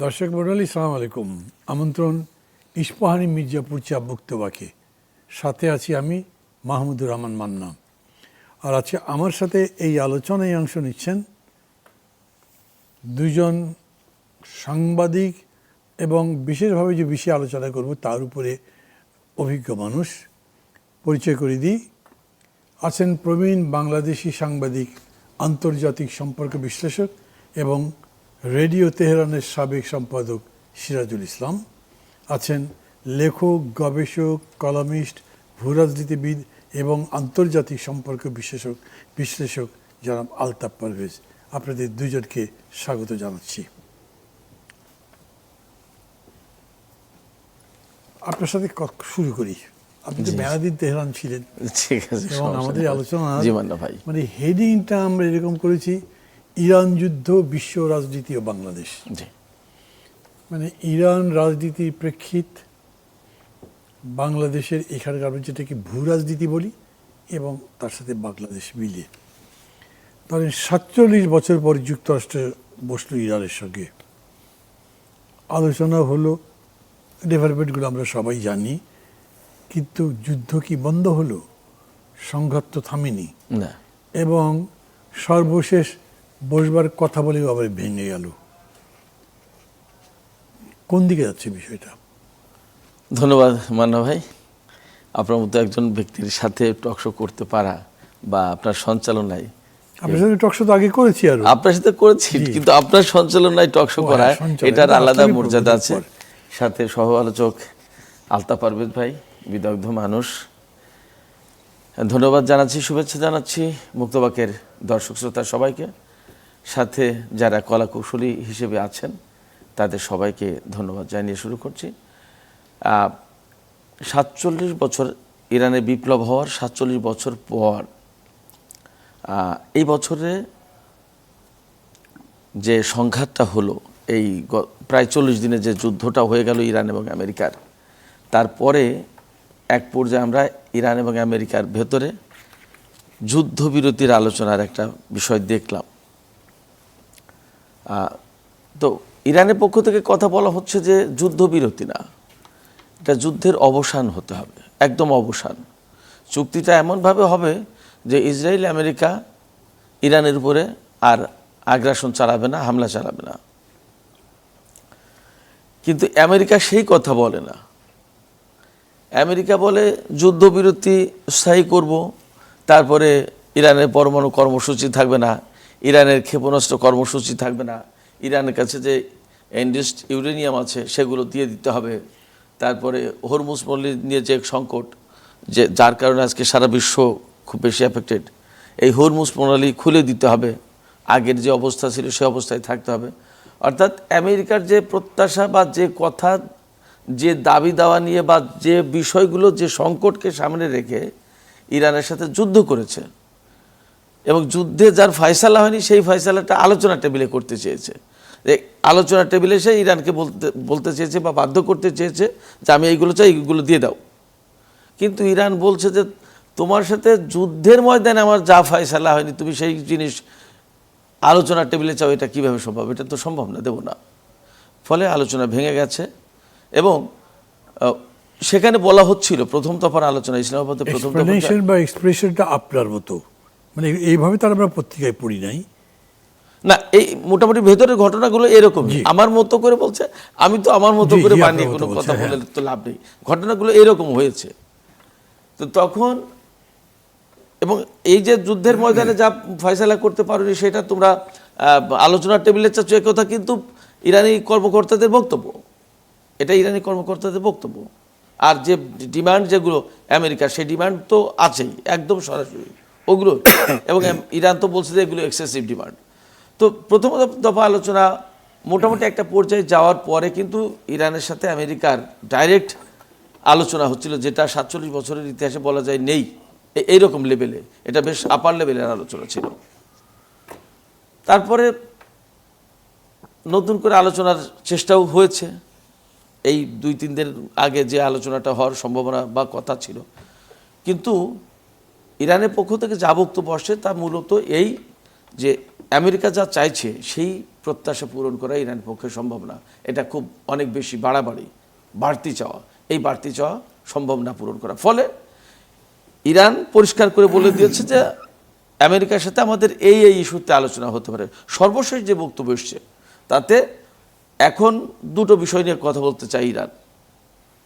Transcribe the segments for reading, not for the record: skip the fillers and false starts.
দর্শক মণ্ডলী সালাম আলাইকুম। আমন্ত্রণ ইস্পাহানি মির্জাপুর চা বক্তব্যকে। সাথে আছি আমি মাহমুদুর রহমান মান্না। আর আছে আমার সাথে এই আলোচনায় অংশ নিচ্ছেন দুজন সাংবাদিক এবং বিশেষভাবে যে বিষয়ে আলোচনা করব তার উপরে অভিজ্ঞ মানুষ। পরিচয় করে দিই, আছেন প্রবীণ বাংলাদেশি সাংবাদিক, আন্তর্জাতিক সম্পর্ক বিশ্লেষক এবং রেডিও তেহরানের সাবেক সম্পাদক সিরাজুল ইসলাম। আছেন লেখক, গবেষক, কলামিস্ট, ভূরাজনীতিবিদ এবং আন্তর্জাতিক সম্পর্ক বিশ্লেষক জনাব আলতাফ পারভেজ। আপনাদের দুজনকে স্বাগত জানাচ্ছি। আপনার সাথে শুরু করি। আপনি তো মেয়াদিন তেহরান ছিলেন, ঠিক আছে, এবং আমাদের আলোচনা ভাই মানে হেডিংটা আমরা এরকম করেছি, ইরান যুদ্ধ, বিশ্ব রাজনীতি ও বাংলাদেশ। মানে ইরান রাজনীতির প্রেক্ষিত, বাংলাদেশের এখানকার যেটাকে ভূ রাজনীতি বলি, এবং তার সাথে বাংলাদেশ মিলিয়ে ধরেন 47 বছর পর যুক্তরাষ্ট্র বসলো ইরানের সঙ্গে, আলোচনা হলো, ডেভেলপমেন্টগুলো আমরা সবাই জানি, কিন্তু যুদ্ধ কি বন্ধ হলো? সংঘাত তো থামেনি না, এবং সর্বশেষ বসবার কথা বলেও আবার ভেঙে গেল। কোন দিকে যাচ্ছে বিষয়টা? ধন্যবাদ মান্না ভাই। আপনার মতো একজন ব্যক্তির সাথে টকশো করতে পারা বা আপনার সঞ্চালনায়, আপনার সাথে টকশো তো আগে করেছি, আর আপনার সাথে করেছি, কিন্তু আপনার সঞ্চালনায় টকশো করা এটার আলাদা মর্যাদা আছে। সাথে সহ আলোচক আলতাফ পারভেজ ভাই, বিদগ্ধ মানুষ, ধন্যবাদ জানাচ্ছি, শুভেচ্ছা জানাচ্ছি মুক্তবাকের দর্শক শ্রোতা সবাইকে। সাথে যারা কলাকৌশলী হিসেবে আছেন তাদের সবাইকে ধন্যবাদ জানিয়ে শুরু করছি। 47 বছর ইরানে বিপ্লব হওয়ার 47 বছর পর এই বছরে যে সংঘাতটা হলো, এই প্রায় 40 দিনে যে যুদ্ধটা হয়ে গেল ইরান এবং আমেরিকার, তারপরে এক পর্যায়ে আমরা ইরান এবং আমেরিকার ভেতরে যুদ্ধবিরতির আলোচনার একটা বিষয় দেখলাম। তো ইরানের পক্ষ থেকে কথা বলা হচ্ছে যে যুদ্ধবিরতি না, এটা যুদ্ধের অবসান হতে হবে, একদম অবসান। চুক্তিটা এমনভাবে হবে যে ইসরায়েল আমেরিকা ইরানের উপরে আর আগ্রাসন চালাবে না, হামলা চালাবে না। কিন্তু আমেরিকা সেই কথা বলে না। আমেরিকা বলে যুদ্ধবিরতি স্থায়ী করব, তারপরে ইরানের পরমাণু কর্মসূচি থাকবে না, ইরানের ক্ষেপণাস্ত্র কর্মসূচি থাকবে না, ইরানের কাছে যে এনরিচড ইউরেনিয়াম আছে সেগুলো দিয়ে দিতে হবে, তারপরে হরমুজ পল্লী নিয়ে যে সংকট, যে যার কারণে আজকে সারা বিশ্ব খুব বেশি এফেক্টেড, এই হরমুজ প্রণালী খুলে দিতে হবে, আগের যে অবস্থা ছিল সে অবস্থায় থাকতে হবে। অর্থাৎ আমেরিকার যে প্রত্যাশা বা যে কথা, যে দাবি দাওয়া নিয়ে বা যে বিষয়গুলো, যে সংকটকে সামনে রেখে ইরানের সাথে যুদ্ধ করেছে, এবং যুদ্ধে যার ফয়সালা হয়নি সেই ফয়সালাটা আলোচনা টেবিলে করতে চেয়েছে। আলোচনা টেবিলে সে ইরানকে বলতে চেয়েছে বা বাধ্য করতে চেয়েছে যে আমি এইগুলো চাই, এইগুলো দিয়ে দাও। কিন্তু ইরান বলছে যে তোমার সাথে যুদ্ধের ময়দানে আমার যা ফয়সালা হয়নি, তুমি সেই জিনিস আলোচনা টেবিলে চাও, এটা কীভাবে সম্ভব? এটা তো সম্ভব না, দেবো না। ফলে আলোচনা ভেঙে গেছে। এবং সেখানে বলা হচ্ছিল প্রথম দফার আলোচনা, ইসলামাবাদে প্রথম দফা বা এক্সপ্রেশনটা আপনার মতো, মানে এইভাবে তার আমরা পত্রিকায় পড়ি নাই না, এই মোটামুটি ভেতরের ঘটনাগুলো এরকম আমার মতো করে বলছে, আমি তো আমার মতো করে বানিয়ে কোনো কথা বলে তো লাভ নেই, ঘটনাগুলো এরকম হয়েছে। তো তখন, এবং এই যে যুদ্ধের ময়দানে যা ফয়সালা করতে পারোনি সেটা তোমরা আলোচনার টেবিলে চাচ্ছ, এ কথা কিন্তু ইরানি কর্মকর্তাদের বক্তব্য, এটা ইরানি কর্মকর্তাদের বক্তব্য। আর যে ডিমান্ড যেগুলো আমেরিকার, সেই ডিমান্ড তো আছেই একদম সরাসরি ওগুলো, এবং ইরান তো বলছে যে এগুলো এক্সেসিভ ডিমান্ড। তো প্রথম দফা আলোচনা মোটামুটি একটা পর্যায়ে যাওয়ার পরে কিন্তু ইরানের সাথে আমেরিকার ডাইরেক্ট আলোচনা হচ্ছিল, যেটা 47 বছরের ইতিহাসে বলা যায় নেই এইরকম লেভেলে, এটা বেশ আপার লেভেলের আলোচনা ছিল। তারপরে নতুন করে আলোচনার চেষ্টাও হয়েছে, এই 2-3 দিন আগে যে আলোচনাটা হওয়ার সম্ভাবনা বা কথা ছিল। কিন্তু ইরানের পক্ষ থেকে যা বক্তব্য আসছে তা মূলত এই যে আমেরিকা যা চাইছে সেই প্রত্যাশা পূরণ করা ইরানের পক্ষে সম্ভব না। এটা খুব অনেক বেশি বাড়তি চাওয়া। এই বাড়তি চাওয়া সম্ভব না পূরণ করা। ফলে ইরান পরিষ্কার করে বলে দিয়েছে যে আমেরিকার সাথে আমাদের এই ইস্যুতে আলোচনা হতে পারে। সর্বশেষ যে বক্তব্য এসছে তাতে এখন দুটো বিষয় নিয়ে কথা বলতে চাই ইরান।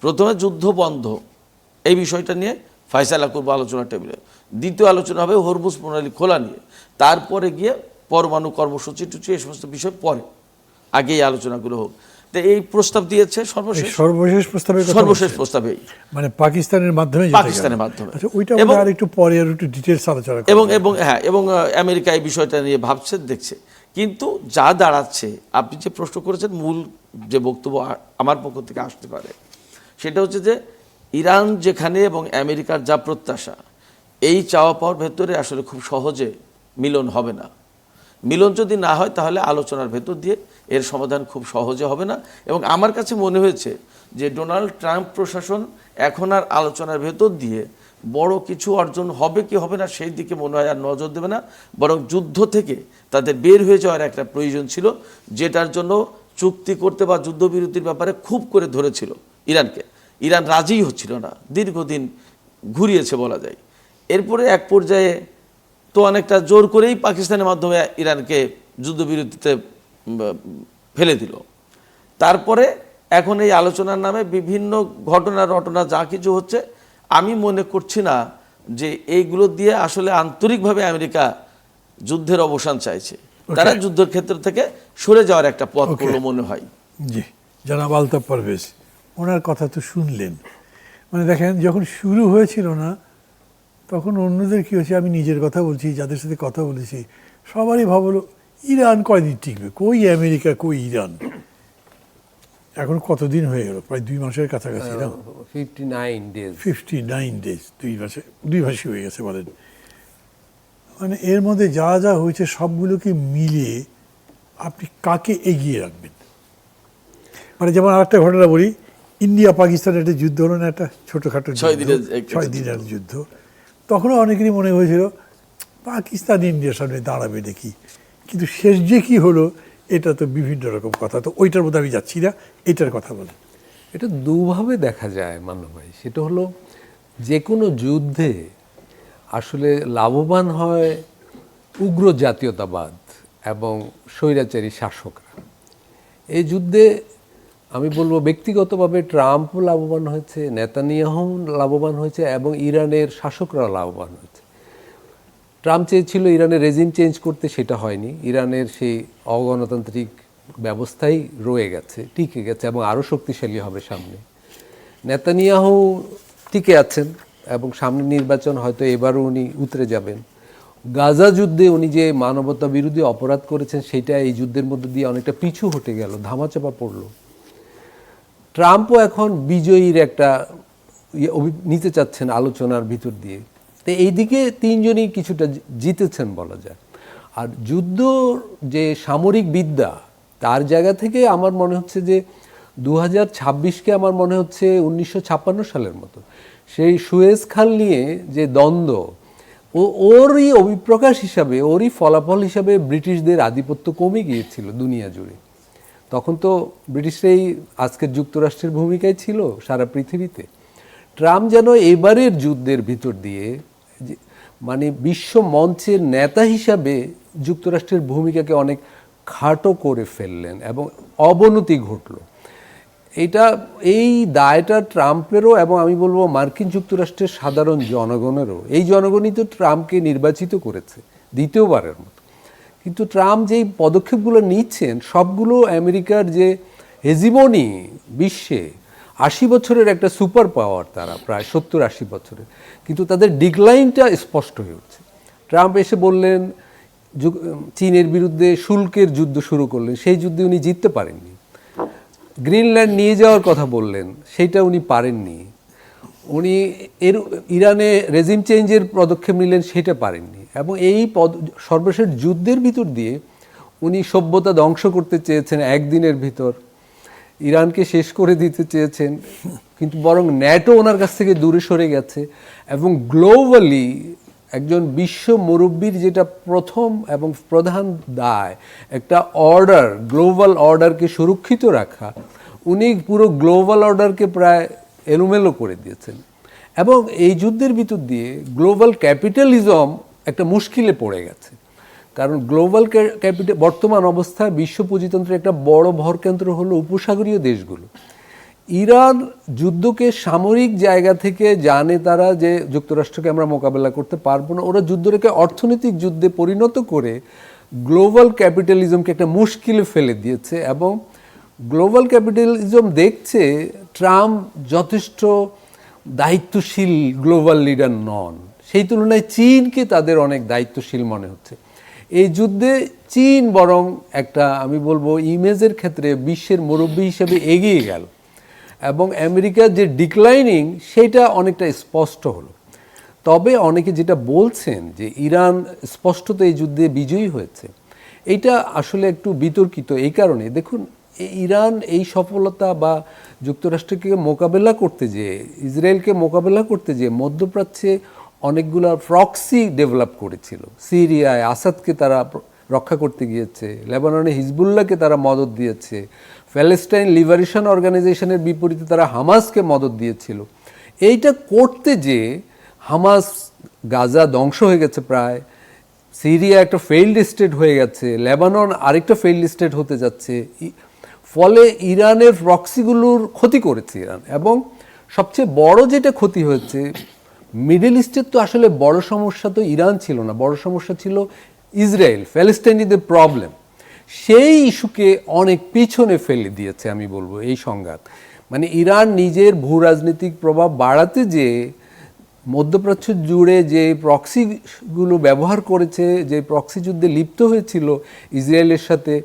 প্রথমে যুদ্ধ বন্ধ, এই বিষয়টা নিয়ে ফয়সালা করবো আলোচনা টেবিলে। দ্বিতীয় আলোচনা হবে হরমুজ প্রণালী খোলা নিয়ে। তারপরে গিয়ে পরমাণু কর্মসূচি টুচি এই সমস্ত বিষয় পরে, আগে এই আলোচনাগুলো হোক। তো এই প্রস্তাব দিয়েছে সর্বশেষ প্রস্তাবে মানে পাকিস্তানের মাধ্যমে আচ্ছা, ওইটা আমরা আরেকটু পরে আর একটু ডিটেইলস আলোচনা করব। এবং আমেরিকা এই বিষয়টা নিয়ে ভাবছে, দেখছে। কিন্তু যা দাঁড়াচ্ছে, আপনি যে প্রশ্ন করেছেন, মূল যে বক্তব্য আমার পক্ষ থেকে আসতে পারে সেটা হচ্ছে যে ইরান যেখানে এবং আমেরিকার যা প্রত্যাশা, এই চাওয়া পাওয়ার ভেতরে আসলে খুব সহজে মিলন হবে না। মিলন যদি না হয় তাহলে আলোচনার ভেতর দিয়ে এর সমাধান খুব সহজে হবে না। এবং আমার কাছে মনে হয়েছে যে ডোনাল্ড ট্রাম্প প্রশাসন এখন আর আলোচনার ভেতর দিয়ে বড় কিছু অর্জন হবে কি হবে না সেই দিকে মনে হয় আর নজর দেবে না, বরং যুদ্ধ থেকে তাদের বের হয়ে যাওয়ার একটা প্রয়োজন ছিল, যেটার জন্য চুক্তি করতে বা যুদ্ধবিরতির ব্যাপারে খুব করে ধরেছিল ইরানকে। ইরান রাজিই হচ্ছিল না, দীর্ঘদিন ঘুরিয়েছে বলা যায়। এরপরে এক পর্যায়ে তো অনেকটা জোর করেই পাকিস্তানের মাধ্যমে ইরানকে যুদ্ধবিরতিতে ফেলে দিল। তারপরে এখন এই আলোচনার নামে বিভিন্ন ঘটনা যা কিছু হচ্ছে, আমি মনে করছি না যে এইগুলো দিয়ে আসলে আন্তরিকভাবে আমেরিকা যুদ্ধের অবসান চাইছে। তারা যুদ্ধের ক্ষেত্র থেকে সরে যাওয়ার একটা পথ করলো মনে হয়। জি, জনাব আলতাফ পারভেজ, ওনার কথা তো শুনলেন। মানে দেখেন, যখন শুরু হয়েছিল না তখন অন্যদের কী হয়েছে, আমি নিজের কথা বলছি, যাদের সাথে কথা বলেছি সবারই ভাবলো ইরান কয়দিন টিকবে, কই আমেরিকা কই ইরান। এখন কতদিন হয়ে গেল, প্রায় 2 মাসের কাছাকাছি না? 59 ডেজ, 2 মাসই হয়ে গেছে বলেন। মানে এর মধ্যে যা যা হয়েছে সবগুলোকে মিলিয়ে আপনি কাকে এগিয়ে রাখবেন? মানে যেমন আরেকটা ঘটনা বলি, ইন্ডিয়া পাকিস্তানের একটা যুদ্ধ হলো না, একটা ছোটোখাটো 6 দিনের যুদ্ধ। তখনও অনেকেরই মনে হয়েছিল পাকিস্তান ইন্ডিয়ার সামনে দাঁড়াবে নাকি, কিন্তু শেষ যে কী হলো এটা তো বিভিন্ন রকম কথা। তো ওইটার মধ্যে আমি যাচ্ছি না, এটার কথা বলেন। এটা দুভাবে দেখা যায় মান্না ভাই। সেটা হলো, যে কোনো যুদ্ধে আসলে লাভবান হয় উগ্র জাতীয়তাবাদ এবং স্বৈরাচারী শাসকরা। এই যুদ্ধে আমি বলবো ব্যক্তিগতভাবে ট্রাম্পও লাভবান হয়েছে, নেতানিয়াহু লাভবান হয়েছে এবং ইরানের শাসকরাও লাভবান হয়েছে। ট্রাম্প চেয়েছিল ইরানের রেজিম চেঞ্জ করতে, সেটা হয়নি। ইরানের সেই অগণতান্ত্রিক ব্যবস্থাই রয়ে গেছে, টিকে গেছে এবং আরও শক্তিশালী হবে সামনে। নেতানিয়াহু টিকে আছেন এবং সামনে নির্বাচন হয়তো এবারও উনি উতরে যাবেন। গাজা যুদ্ধে উনি যে মানবতা বিরোধী অপরাধ করেছেন সেটা এই যুদ্ধের মধ্যে দিয়ে অনেকটা পিছু হটে গেল, ধামাচাপা পড়ল। ট্রাম্পও এখন বিজয়ীর একটা নিতে চাচ্ছেন আলোচনার ভিতর দিয়ে। তো এইদিকে 3 জনই কিছুটা জিতেছেন বলা যায়। আর যুদ্ধ যে সামরিক বিদ্যা, তার জায়গা থেকে আমার মনে হচ্ছে যে 2026কে আমার মনে হচ্ছে 1956 সালের মতো সেই সুয়েজ খাল নিয়ে যে দ্বন্দ্ব, ওরই অভিপ্রকাশ হিসাবে, ওরই ফলাফল হিসাবে ব্রিটিশদের আধিপত্য কমে গিয়েছিল দুনিয়া জুড়ে। তখন তো ব্রিটিশরাই আজকের যুক্তরাষ্ট্রের ভূমিকায় ছিল সারা পৃথিবীতে। ট্রাম্প যেন এবারের যুদ্ধের ভিতর দিয়ে মানে বিশ্ব মঞ্চের নেতা হিসাবে যুক্তরাষ্ট্রের ভূমিকাকে অনেক খাটো করে ফেললেন এবং অবনতি ঘটল। এই দায়টা ট্রাম্পেরও এবং আমি বলবো মার্কিন যুক্তরাষ্ট্রের সাধারণ জনগণেরও। এই জনগণই তো ট্রাম্পকে নির্বাচিত করেছে দ্বিতীয়বারের মতো। কিন্তু ট্রাম্প যেই পদক্ষেপগুলো নিচ্ছেন সবগুলো আমেরিকার যে হেজিমনি বিশ্বে, 80 বছরের একটা সুপার পাওয়ার, তারা প্রায় 70-80 বছরের, কিন্তু তাদের ডিক্লাইনটা স্পষ্ট হয়ে উঠছে। ট্রাম্প এসে বললেন, চীনের বিরুদ্ধে শুল্কের যুদ্ধ শুরু করলেন, সেই যুদ্ধে উনি জিততে পারেননি। গ্রিনল্যান্ড নিয়ে যাওয়ার কথা বললেন, সেইটা উনি পারেননি। উনি ইরানে রেজিম চেঞ্জের পদক্ষেপ নিলেন, সেটা পারেননি। এবং এই সর্বশেষ যুদ্ধের ভিতর দিয়ে উনি সভ্যতা ধ্বংস করতে চেয়েছেন একদিনের ভিতর, ইরানকে শেষ করে দিতে চেয়েছেন, কিন্তু বরং ন্যাটো ওনার কাছ থেকে দূরে সরে গেছে এবং গ্লোবালি একজন বিশ্ব মুরব্বীর যেটা প্রথম এবং প্রধান দায়, একটা অর্ডার, গ্লোবাল অর্ডারকে সুরক্ষিত রাখা, উনি পুরো গ্লোবাল অর্ডারকে প্রায় এলোমেলো করে দিয়েছেন। এবং এই যুদ্ধের ভিতর দিয়ে গ্লোবাল ক্যাপিটালিজম একটা মুশকিলে পড়ে গেছে। কারণ গ্লোবাল ক্যাপিটাল বর্তমান অবস্থায় বিশ্ব পুঁজিতন্ত্রের একটা বড় ভরকেন্দ্র হলো উপসাগরীয় দেশগুলো। ইরান যুদ্ধকে সামরিক জায়গা থেকে জানে তারা যে যুক্তরাষ্ট্রকে আমরা মোকাবেলা করতে পারবো না, ওরা যুদ্ধটাকে অর্থনৈতিক যুদ্ধে পরিণত করে গ্লোবাল ক্যাপিটালিজমকে একটা মুশকিলে ফেলে দিয়েছে। এবং গ্লোবাল ক্যাপিটালিজম দেখছে ট্রাম্প যথেষ্ট দায়িত্বশীল গ্লোবাল লিডার নন, সেই তুলনায় চীনকে তাদের অনেক দায়িত্বশীল মনে হচ্ছে। এই যুদ্ধে চীন বরং একটা, আমি বলবো, ইমেজের ক্ষেত্রে বিশ্বের মুরব্বী হিসেবে এগিয়ে গেল এবং আমেরিকার যে ডিক্লাইনিং সেটা অনেকটা স্পষ্ট হলো। তবে অনেকে যেটা বলছেন যে ইরান স্পষ্টত এই যুদ্ধে বিজয়ী হয়েছে, এইটা আসলে একটু বিতর্কিত। এই কারণে দেখুন, ইরান এই সফলতা বা যুক্তরাষ্ট্রকে মোকাবেলা করতে যেয়ে, ইসরায়েলকে মোকাবেলা করতে যেয়ে মধ্যপ্রাচ্যে অনেকগুলো প্রক্সি ডেভেলপ করেছিল। সিরিয়ায় আসাদকে তারা রক্ষা করতে গিয়েছে, লেবাননে হিজবুল্লাহকে তারা মদত দিয়েছে, প্যালেস্টাইন লিবারেশন অর্গানাইজেশনের বিপরীতে তারা হামাসকে মদত দিয়েছিল। এইটা করতে যে হামাস, গাজা ধ্বংস হয়ে গেছে প্রায়, সিরিয়া একটা ফেইল্ড স্টেট হয়ে গেছে, লেবানন আরেকটা ফেইল্ড স্টেট হতে যাচ্ছে, ফলে ইরানের প্রক্সিগুলোর ক্ষতি করেছে ইরান। এবং সবচেয়ে বড় যেটা ক্ষতি হয়েছে, মিডল ইস্টের তো আসলে বড় সমস্যা তো ইরান ছিল না, বড় সমস্যা ছিল ইসরায়েল, প্যালেস্টাইনিদের প্রবলেম। সেই ইস্যুকে অনেক পিছনে ফেলে দিয়েছে আমি বলবো এই সংঘাত। মানে ইরান নিজের ভূ রাজনৈতিক প্রভাব বাড়াতে যে মধ্যপ্রাচ্য জুড়ে যে প্রক্সিগুলো ব্যবহার করেছে, যে প্রক্সি যুদ্ধে লিপ্ত হয়েছিল ইসরায়েলের সাথে,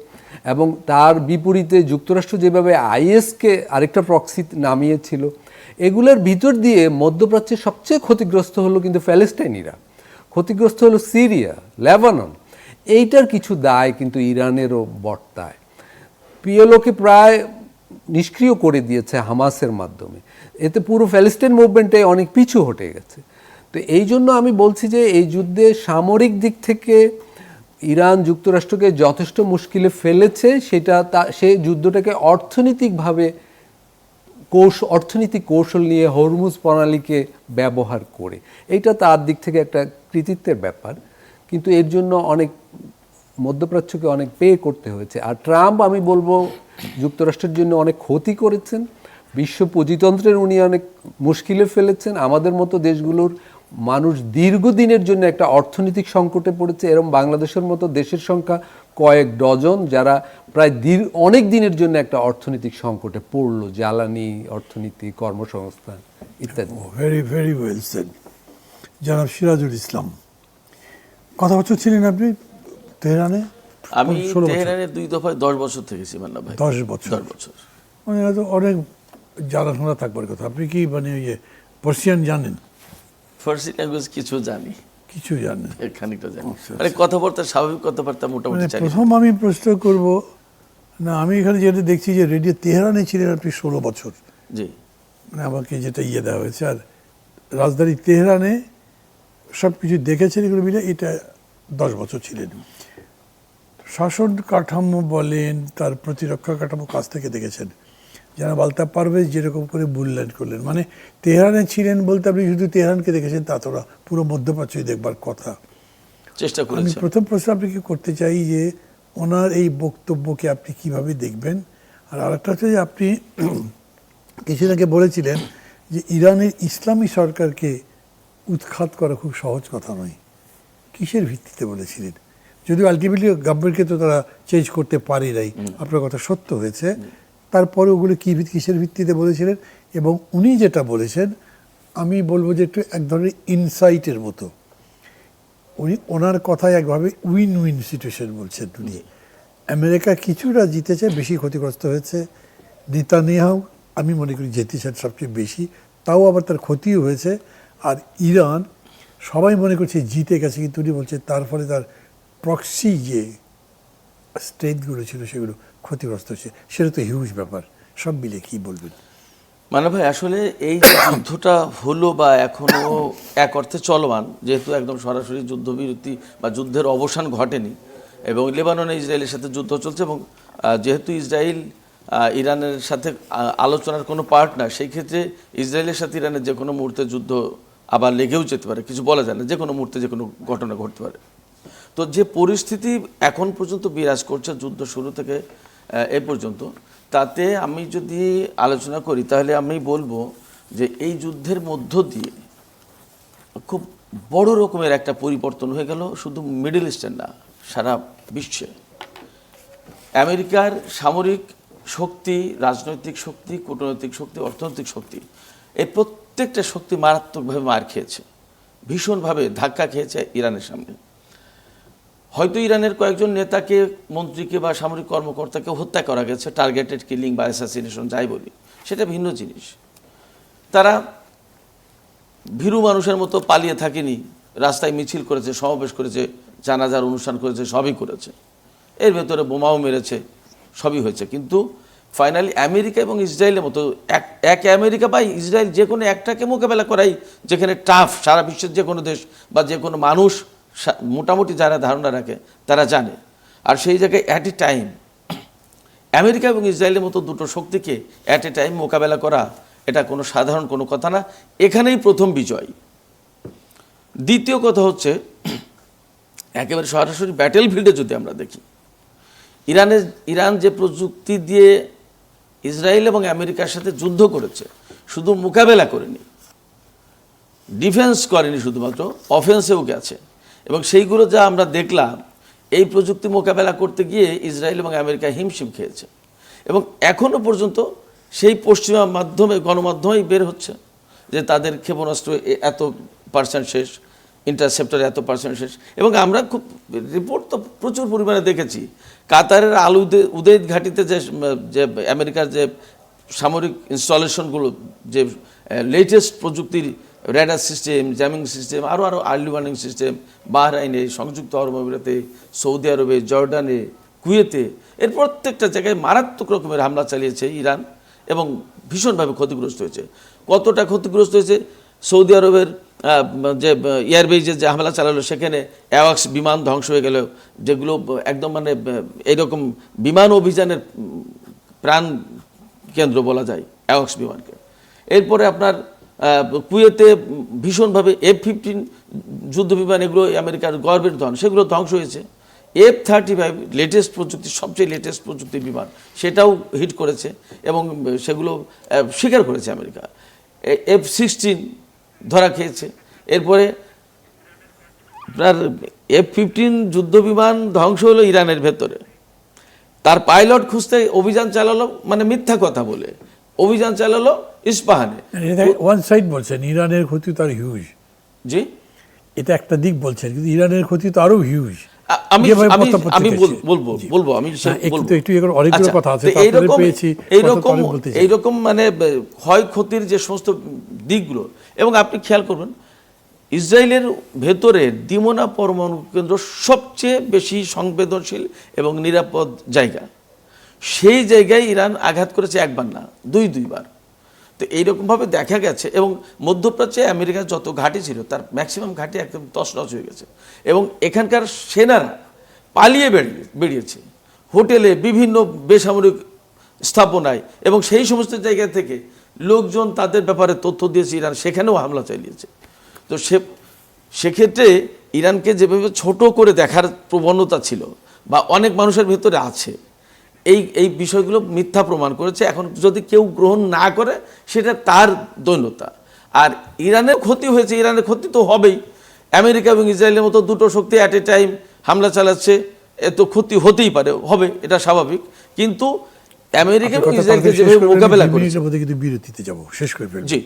এবং তার বিপরীতে যুক্তরাষ্ট্র যেভাবে আইএসকে আরেকটা প্রক্সি নামিয়েছিল, এগুলোর ভিতর দিয়ে মধ্যপ্রাচ্যে সবচেয়ে ক্ষতিগ্রস্ত হলো কিন্তু প্যালেস্টাইনিরা, ক্ষতিগ্রস্ত হলো সিরিয়া, লেবানন। এইটার কিছু দায় কিন্তু ইরানেরও বর্তায়। পিএলওকে প্রায় নিষ্ক্রিয় করে দিয়েছে হামাসের মাধ্যমে, এতে পুরো প্যালেস্টাইন মুভমেন্টে অনেক পিছু হটে গেছে। তো এই জন্য আমি বলছি যে এই যুদ্ধে সামরিক দিক থেকে ইরান যুক্তরাষ্ট্রকে যথেষ্ট মুশকিলে ফেলেছে, সেটা সে যুদ্ধটাকে অর্থনৈতিকভাবে অর্থনৈতিক কৌশল নিয়ে হরমুজ প্রণালীকে ব্যবহার করে, এইটা তার দিক থেকে একটা কৃতিত্বের ব্যাপার। কিন্তু এর জন্য অনেক মধ্যপ্রাচ্যকে অনেক পে করতে হয়েছে। আর ট্রাম্প, আমি বলবো, যুক্তরাষ্ট্রের জন্য অনেক ক্ষতি করেছেন, বিশ্ব পুঁজিতন্ত্রের উনি অনেক মুশকিলে ফেলেছেন। আমাদের মতো দেশগুলোর মানুষ দীর্ঘদিনের জন্য একটা অর্থনৈতিক সংকটে পড়েছে। এরকম বাংলাদেশের মতো দেশের সংখ্যা কয়েক ডজন যারা প্রায় অনেক দিনের জন্য একটা অর্থনৈতিক সংকটে পড়লো, জ্বালানি, অর্থনীতি, কর্মসংস্থান ইত্যাদি। Very very well said. জনাব সিরাজুল ইসলাম, কত বছর ছিলেন আপনি তেহরানে? আমি 16 বছর। তেহরানে 2 দফায় 10 বছর থেকেছি মান্না ভাই। 10 বছর। 10 বছর। মানে হয়তো অনেক জানাশোনা থাকবার কথা। আপনি কি মানে পার্সিয়ান জানেন? ফার্সি ল্যাঙ্গুয়েজ কিছু জানি, কিছু জানেন? খানিকটা জানি, আচ্ছা, মানে কথাবার্তা, স্বাভাবিক কথাবার্তা মোটামুটি মানে জানি। প্রথম আমি প্রশ্ন করব, না আমি এখানে যেটা দেখছি যে রেডিও তেহরানে ছিলেন আপনি 16 বছর, জি, মানে আমাকে যেটা দেওয়া হয়েছে, আর রাজধানী তেহরানে সব কিছু দেখেছেন এগুলো মিলে, এটা 10 বছর ছিলেন। শাসন কাঠামো বলেন, তার প্রতিরক্ষা কাঠামো কাছ থেকে দেখেছেন। জনাব আলতাফ পারভেজ যেরকম করে মূল্যায়ন করলেন, মানে তেহরানে ছিলেন বলতে আপনি শুধু তেহরানকে দেখেছেন তা তো না, পুরো মধ্যপ্রাচ্যই দেখবার কথা। চেষ্টা আমি করেছি। প্রথম প্রশ্ন আপনাকে করতে চাই যে ওনার এই বক্তব্যকে আপনি কিভাবে দেখবেন? আর আরেকটা হচ্ছে যে আপনি কিছুদিন আগে বলেছিলেন যে ইরানের ইসলামী সরকারকে উৎখাত করা খুব সহজ কথা নয়। কিসের ভিত্তিতে বলেছিলেন? যদিও আলটিমেটলি গভর্নমেন্টকে তো তারা চেঞ্জ করতে পারে নাই, আপনার কথা সত্য হয়েছে, তারপরে ওগুলো কিসের ভিত্তিতে বলেছিলেন? এবং উনি যেটা বলেছেন আমি বলবো যে একটু এক ধরনের ইনসাইটের মতো। উনি ওনার কথায় একভাবে উইন উইন সিচুয়েশন বলছেন। উনি আমেরিকা কিছুটা জিতেছে, বেশি ক্ষতিগ্রস্ত হয়েছে। নেতানিয়াহু আমি মনে করি জিতেছেন সবচেয়ে বেশি, তাও আবার তার ক্ষতিও হয়েছে। আর ইরান সবাই মনে করছে জিতে গেছে, কিন্তু উনি বলছে তার ফলে তার প্রক্সি যে স্টেটগুলো ছিল সেগুলো ক্ষতিগ্রস্ত হচ্ছে। সেটা তো হিউজ ব্যাপার। সব মিলে কী বলবেন? মানে ভাই আসলে এই যে যুদ্ধটা হলো বা এখনো এক অর্থে চলমান, যেহেতু একদম সরাসরি যুদ্ধবিরতি বা যুদ্ধের অবসান ঘটেনি, এবং লেবাননে ইসরায়েলের সাথে যুদ্ধ চলছে, এবং যেহেতু ইসরায়েল ইরানের সাথে আলোচনার কোনো পার্ট না, সেই ক্ষেত্রে ইসরায়েলের সাথে ইরানের যে কোনো মুহূর্তে যুদ্ধ আবার লেগেও যেতে পারে, কিছু বলা যায় না, যে কোনো মুহূর্তে যে কোনো ঘটনা ঘটতে পারে। তো যে পরিস্থিতি এখন পর্যন্ত বিরাজ করছে যুদ্ধ শুরু থেকে এ পর্যন্ত, তাতে আমি যদি আলোচনা করি তাহলে আমি বলবো যে এই যুদ্ধের মধ্য দিয়ে খুব বড় রকমের একটা পরিবর্তন হয়ে গেল, শুধু মিডল ইস্টের না, সারা বিশ্বে। আমেরিকার সামরিক শক্তি, রাজনৈতিক শক্তি, কূটনৈতিক শক্তি, অর্থনৈতিক শক্তি, এই প্রত্যেকটা শক্তি মারাত্মকভাবে মার খেয়েছে, ভীষণভাবে ধাক্কা খেয়েছে ইরানের সামনে। হয়তো ইরানের কয়েকজন নেতাকে, মন্ত্রীকে বা সামরিক কর্মকর্তাকে হত্যা করা গেছে, টার্গেটেড কিলিং বা অ্যাসাসিনেশন যাই বলি, সেটা ভিন্ন জিনিস। তারা ভীরু মানুষের মতো পালিয়ে থাকেনি, রাস্তায় মিছিল করেছে, সমাবেশ করেছে, জানাজার অনুষ্ঠান করেছে, সবই করেছে, এর ভেতরে বোমাও মেরেছে, সবই হয়েছে। কিন্তু ফাইনালি আমেরিকা এবং ইসরায়েলের মতো এক আমেরিকা বা ইসরায়েল যে কোনো একটাকে মোকাবেলা করাই যেখানে টাফ, সারা বিশ্বের যে কোনো দেশ বা যে কোনো মানুষ মোটামুটি যারা ধারণা রাখে তারা জানে। আর সেই জায়গায় অ্যাট এ টাইম আমেরিকা এবং ইসরায়েলের মতো দুটো শক্তিকে অ্যাট এ টাইম মোকাবেলা করা, এটা কোনো সাধারণ কোনো কথা না। এখানেই প্রথম বিজয়। দ্বিতীয় কথা হচ্ছে, একেবারে সরাসরি ব্যাটেল ফিল্ডে যদি আমরা দেখি, ইরান যে প্রযুক্তি দিয়ে ইসরায়েল এবং আমেরিকার সাথে যুদ্ধ করেছে, শুধু মোকাবেলা করেনি, ডিফেন্স করেনি, শুধুমাত্র অফেন্সেও গেছে। এবং সেইগুলো যা আমরা দেখলাম, এই প্রযুক্তি মোকাবেলা করতে গিয়ে ইসরায়েল এবং আমেরিকা হিমশিম খেয়েছে। এবং এখনও পর্যন্ত সেই পশ্চিমা গণমাধ্যমেই বের হচ্ছে যে তাদের ক্ষেপণাস্ত্র এত % শেষ, ইন্টারসেপ্টর এত % শেষ। এবং আমরা খুব রিপোর্ট তো প্রচুর পরিমাণে দেখেছি, কাতারের আল উদেইদ ঘাঁটিতে যে আমেরিকার যে সামরিক ইনস্টলেশনগুলো, যে লেটেস্ট প্রযুক্তির রেডার সিস্টেম, জ্যামিং সিস্টেম, আরও আর্লি ওয়ার্নিং সিস্টেম, বাহরাইনে, সংযুক্ত আরব আমিরাতে, সৌদি আরবে, জর্ডানে, কুয়েতে, এর প্রত্যেকটা জায়গায় মারাত্মক রকমের হামলা চালিয়েছে ইরান এবং ভীষণভাবে ক্ষতিগ্রস্ত হয়েছে। কতটা ক্ষতিগ্রস্ত হয়েছে, সৌদি আরবের যে এয়ারবেজে যে হামলা চালালো, সেখানে অ্যাওয়াক্স বিমান ধ্বংস হয়ে গেল, যেগুলো একদম মানে এইরকম বিমান অভিযানের প্রাণ কেন্দ্র বলা যায় অ্যাওয়াক্স বিমানকে। এরপরে আপনার কুয়েতে ভীষণভাবে F-15 যুদ্ধ বিমান, এগুলো আমেরিকার গর্বের ধন, সেগুলো ধ্বংস হয়েছে। F-35 লেটেস্ট প্রযুক্তির, সবচেয়ে লেটেস্ট প্রযুক্তির বিমান, সেটাও হিট করেছে এবং সেগুলো স্বীকার করেছে আমেরিকা। F-16 ধরা খেয়েছে। এরপরে আপনার F-15 যুদ্ধ বিমান ধ্বংস হলো ইরানের ভেতরে, তার পাইলট খুঁজতে অভিযান চালালো, মানে মিথ্যা কথা বলে অভিযান চালালো ইস্পাহানে। ওয়ান সাইড বলছেন, ইরানের ক্ষতি তো আরো হিউজ। জি, এটা একটা দিক বলছেন, কিন্তু ইরানের ক্ষতি তো আরো হিউজ। আমি বলবো অনেকগুলো কথা আছে, এইরকম মানে ক্ষয়ক্ষতির যে সমস্ত দিকগুলো। এবং আপনি খেয়াল করবেন, ইসরায়েলের ভেতরে দিমোনা পরমাণু কেন্দ্র সবচেয়ে বেশি সংবেদনশীল এবং নিরাপদ জায়গা। সেই জায়গায় ইরান আঘাত করেছে একবার না, দুইবার। তো এইরকমভাবে দেখা গেছে। এবং মধ্যপ্রাচ্যে আমেরিকার যত ঘাঁটি ছিল, তার ম্যাক্সিমাম ঘাঁটি একদম তছনছ হয়ে গেছে। এবং এখানকার সেনারা পালিয়ে বেরিয়েছে হোটেলে, বিভিন্ন বেসামরিক স্থাপনায়, এবং সেই সমস্ত জায়গা থেকে লোকজন তাদের ব্যাপারে তথ্য দিয়েছে, ইরান সেখানেও হামলা চালিয়েছে। তো সেক্ষেত্রে ইরানকে যেভাবে ছোট করে দেখার প্রবণতা ছিল বা অনেক মানুষের ভেতরে আছে, এই বিষয়গুলো মিথ্যা প্রমাণ করেছে। এখন যদি কেউ গ্রহণ না করে, সেটা তার দৈন্যতা। আর ইরানের ক্ষতি হয়েছে, ইরানের ক্ষতি তো হবেই। আমেরিকা এবং ইসরায়েলের মতো দুটো শক্তি অ্যাট এ টাইম হামলা চালাচ্ছে, এত ক্ষতি হতেই পারে, হবে, এটা স্বাভাবিক। কিন্তু আমেরিকা এবং ইসরায়েলকে যেভাবে মোকাবেলা করেছে, বিরতিতে যাব, শেষ করে ফেলব। জি,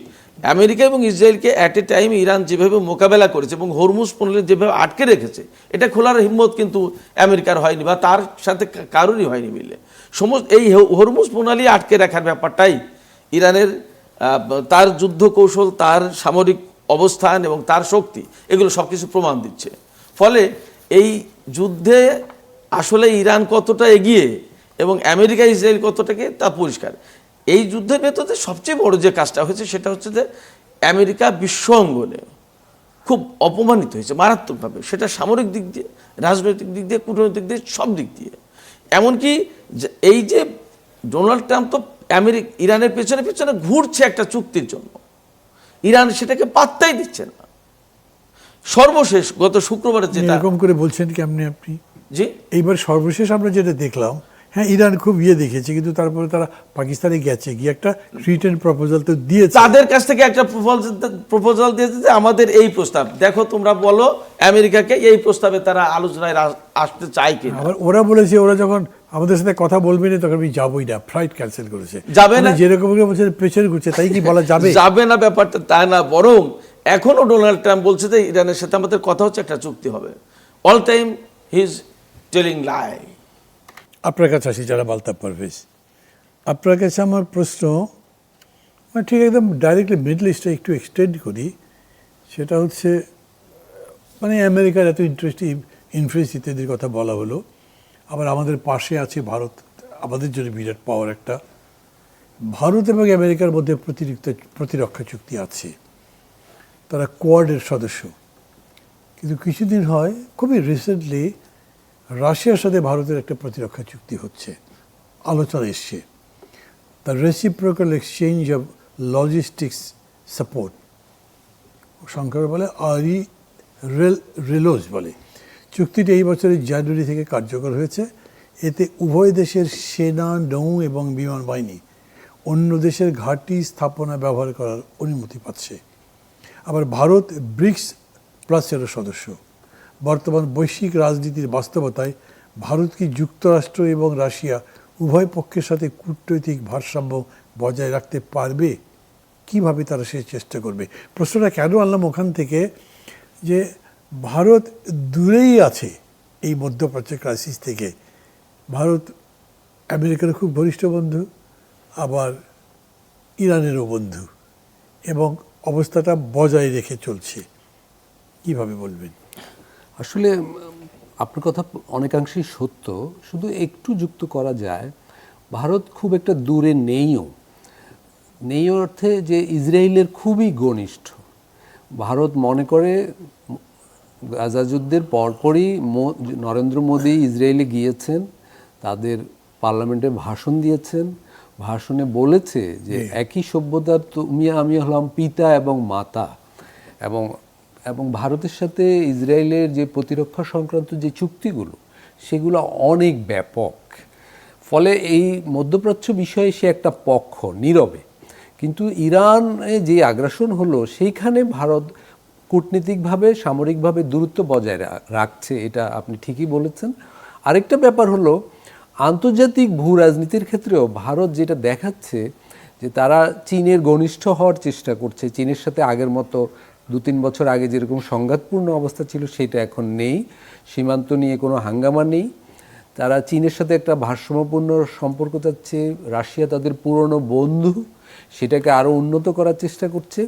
আমেরিকা এবং ইসরায়েলকে অ্যাট এ টাইম ইরান যেভাবে মোকাবেলা করেছে এবং হরমুজ প্রণালী যেভাবে আটকে রেখেছে, এটা খোলার হিম্মত কিন্তু আমেরিকার হয়নি বা তার সাথে কারোরই হয়নি মিলে। এই হরমুজ প্রণালী আটকে রাখার ব্যাপারটাই ইরানের তার যুদ্ধ কৌশল, তার সামরিক অবস্থান এবং তার শক্তি, এগুলো সব কিছু প্রমাণ দিচ্ছে। ফলে এই যুদ্ধে আসলে ইরান কতটা এগিয়ে এবং আমেরিকা ইসরায়েল কতটাকে তা পরিষ্কার। এই যুদ্ধের ভেতরে সবচেয়ে বড় যে কাজটা হয়েছে সেটা হচ্ছে যে আমেরিকা বিশ্ব অঙ্গনে খুব অপমানিত হয়েছে মারাত্মকভাবে, সেটা সামরিক দিক দিয়ে, রাজনৈতিক দিক দিয়ে, কূটনৈতিক দিক দিয়ে, সব দিক দিয়ে। এমনকি এই যে ডোনাল্ড ট্রাম্প তো ইরানের পেছনে পেছনে ঘুরছে একটা চুক্তির জন্য, ইরান সেটাকে পাত্তাই দিচ্ছে না। সর্বশেষ গত শুক্রবারে যেটা এরকম করে বলছেন কেমনি আপনি? জি, এইবার সর্বশেষ আমরা যেটা দেখলাম, হ্যাঁ ইরান খুব দেখেছে, কিন্তু তারপরে তারা পাকিস্তানে গেছে, গিয়ে একটা রিটেন প্রপোজাল তো দিয়েছে। তাদের কাছ থেকে একটা প্রপোজাল দিয়েছে যে আমাদের এই প্রস্তাব দেখো, তোমরা বলো আমেরিকাকে এই প্রস্তাবে তারা আলোচনায় আসতে চায় কিনা। আবার ওরা বলেছে ওরা যখন আমাদের সাথে কথা বলবে না তখন আমি যাবোই না, ফ্লাইট ক্যান্সেল করেছে। যাবে না, যেরকম বলছে পেছনে ঘুরছে, তাই কি বলা যাবে? যাবে না ব্যাপারটা তা না, বরং এখনো ডোনাল্ড ট্রাম্প বলছে যে ইরানের সাথে আমাদের কথা হচ্ছে, একটা চুক্তি হবে। All time he is telling lie. আপনার কাছে আসি যারা আলতাফ পারভেজ, আপনার কাছে আমার প্রশ্ন, মানে ঠিক একদম ডাইরেক্টলি মিডল ইস্টে একটু এক্সটেন্ড করি। সেটা হচ্ছে মানে আমেরিকার এত ইনফ্লুয়েন্স ইত্যাদির কথা বলা হলো, আবার আমাদের পাশে আছে ভারত, আমাদের জন্য বিরাট পাওয়ার একটা। ভারত এবং আমেরিকার মধ্যে প্রতিরক্ষা চুক্তি আছে, তারা কোয়াডের সদস্য। কিন্তু কিছুদিন হয়, খুবই রিসেন্টলি রাশিয়ার সাথে ভারতের একটা প্রতিরক্ষা চুক্তি হচ্ছে, আলোচনা এসছে, the reciprocal exchange of logistics support, সংক্ষেপে বলে রেলোজ বলে। চুক্তিটি এই বছরের জানুয়ারি থেকে কার্যকর হয়েছে। এতে উভয় দেশের সেনা, নৌ এবং বিমান বাহিনী অন্য দেশের ঘাঁটি স্থাপনা ব্যবহার করার অনুমতি পাচ্ছে। আবার ভারত ব্রিক্স প্লাসেরও সদস্য। বর্তমান বৈশ্বিক রাজনীতির বাস্তবতায় ভারত কি যুক্তরাষ্ট্র এবং রাশিয়া উভয় পক্ষের সাথে কূটনৈতিক ভারসাম্য বজায় রাখতে পারবে? কিভাবে তারা সে চেষ্টা করবে? প্রশ্নটা কেন আনলাম ওখান থেকে, যে ভারত দূরেই আছে এই মধ্যপ্রাচ্য ক্রাইসিস থেকে। ভারত আমেরিকার খুব ঘনিষ্ঠ বন্ধু, আবার ইরানেরও বন্ধু, এবং অবস্থাটা বজায় রেখে চলছে। কিভাবে বলবেন? আসলে আপনার কথা অনেকাংশেই সত্য, শুধু একটু যুক্ত করা যায়, ভারত খুব একটা দূরে নেইও, নেই অর্থে যে ইসরায়েলের খুবই ঘনিষ্ঠ। ভারত মনে করে গাজা যুদ্ধের পরপরই নরেন্দ্র মোদী ইসরায়েলে গিয়েছেন, তাদের পার্লামেন্টে ভাষণ দিয়েছেন, ভাষণে বলেছে যে একই সভ্যতার তুমি আমি হলাম পিতা এবং মাতা, এবং ভারতের সাথে ইসরায়েলের যে প্রতিরক্ষা সংক্রান্ত যে চুক্তিগুলো সেগুলো অনেক ব্যাপক। ফলে এই মধ্যপ্রাচ্য বিষয়ে সে একটা পক্ষ নীরবে, কিন্তু ইরানে যে আগ্রাসন হলো সেইখানে ভারত কূটনীতিকভাবে সামরিকভাবে দূরত্ব বজায় রাখছে, এটা আপনি ঠিকই বলেছেন। আরেকটা ব্যাপার হলো আন্তর্জাতিক ভূ রাজনীতির ক্ষেত্রেও ভারত যেটা দেখাচ্ছে যে তারা চীনের ঘনিষ্ঠ হওয়ার চেষ্টা করছে। চীনের সাথে আগের মতো 2-3 বছর আগে যেরকম সংঘাতপূর্ণ অবস্থা ছিল সেটা এখন নেই, সীমান্ত নিয়ে কোনো হাঙ্গামা নেই। তারা চীনের সাথে একটা ভারসাম্যপূর্ণ সম্পর্ক চাচ্ছে। রাশিয়া তাদের পুরনো বন্ধু, সেটাকে আরও উন্নত করার চেষ্টা করছে।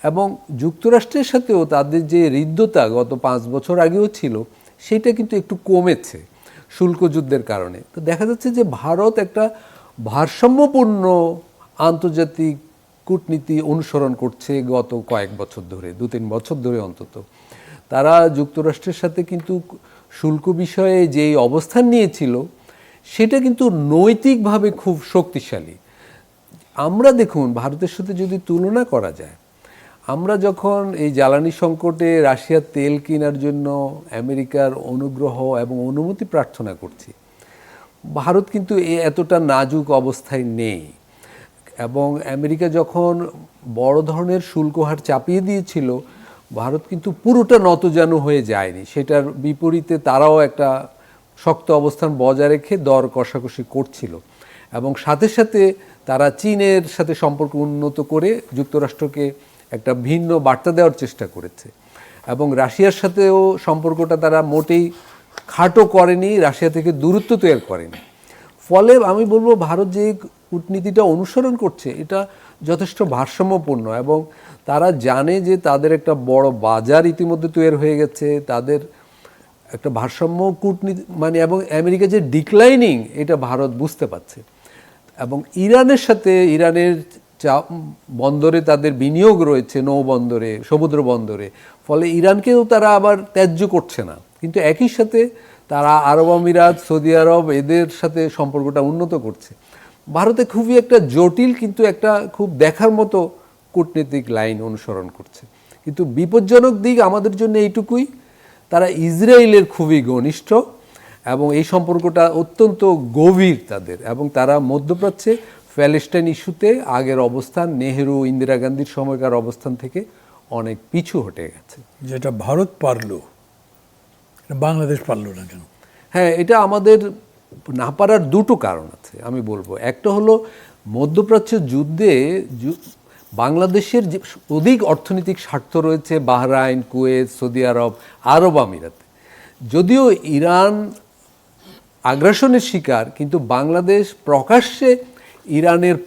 এবং যুক্তরাষ্ট্রের সাথেও তাদের যে হৃদ্যতা গত 5 বছর আগেও ছিল সেটা কিন্তু একটু কমেছে শুল্ক যুদ্ধের কারণে। তো দেখা যাচ্ছে যে ভারত একটা ভারসাম্যপূর্ণ আন্তর্জাতিক কূটনীতি অনুসরণ করছে গত কয়েক বছর ধরে, 2-3 বছর ধরে অন্তত। তারা যুক্তরাষ্ট্রের সাথে কিন্তু শুল্ক বিষয়ে যেই অবস্থান নিয়েছিল সেটা কিন্তু নৈতিকভাবে খুব শক্তিশালী। আমরা দেখুন ভারতের সাথে যদি তুলনা করা যায়, আমরা যখন এই জ্বালানি সংকটে রাশিয়ার তেল কেনার জন্য আমেরিকার অনুগ্রহ এবং অনুমতি প্রার্থনা করছি, ভারত কিন্তু এতটা নাজুক অবস্থায় নেই। এবং আমেরিকা যখন বড় ধরনের শুল্ক হার চাপিয়ে দিয়েছিল, ভারত কিন্তু পুরোটা নতজানু হয়ে যায়নি। সেটার বিপরীতে তারাও একটা শক্ত অবস্থান বজায় রেখে দর কষাকষি করছিল, এবং সাথে সাথে তারা চীনের সাথে সম্পর্ক উন্নত করে যুক্তরাষ্ট্রকে একটা ভিন্ন বার্তা দেওয়ার চেষ্টা করেছে। এবং রাশিয়ার সাথেও সম্পর্কটা তারা মোটেই খাটো করেনি, রাশিয়া থেকে দূরত্ব তৈরি করেনি। ফলে আমি বলবো ভারত যে কূটনীতিটা অনুসরণ করছে এটা যথেষ্ট ভারসাম্যপূর্ণ, এবং তারা জানে যে তাদের একটা বড় বাজার ইতিমধ্যে তৈরি হয়ে গেছে, তাদের একটা ভারসাম্য কূটনীতি মানে, এবং আমেরিকা যে ডিক্লাইনিং এটা ভারত বুঝতে পারছে। এবং ইরানের সাথে ইরানের বন্দরে তাদের বিনিয়োগ রয়েছে, নৌবন্দরে, সমুদ্র বন্দরে, ফলে ইরানকেও তারা আবার ত্যায্য করছে না। কিন্তু একই সাথে তারা আরব আমিরাত, সৌদি আরব এদের সাথে সম্পর্কটা উন্নত করছে। ভারতে খুবই একটা জটিল কিন্তু একটা খুব দেখার মতো কূটনৈতিক লাইন অনুসরণ করছে। কিন্তু বিপজ্জনক দিক আমাদের জন্য এইটুকুই, তারা ইসরায়েলের খুবই ঘনিষ্ঠ এবং এই সম্পর্কটা অত্যন্ত গভীর তাদের, এবং তারা মধ্যপ্রাচ্যে প্যালেস্টাইন ইস্যুতে আগের অবস্থান, নেহেরু ইন্দিরা গান্ধীর সময়কার অবস্থান থেকে অনেক পিছু হটে গেছে। যেটা ভারত পারলো, বাংলাদেশ পারলো না কেন? হ্যাঁ, এটা আমাদের না পারার দুটো কারণ আছে আমি বলবো। একটা হলো মধ্যপ্রাচ্যের যুদ্ধে বাংলাদেশের যে অধিক অর্থনৈতিক স্বার্থ রয়েছে বাহরাইন, কুয়েত, সৌদি আরব, আরব আমিরাতে। যদিও ইরান আগ্রাসনের শিকার, কিন্তু বাংলাদেশ প্রকাশ্যে ইরানের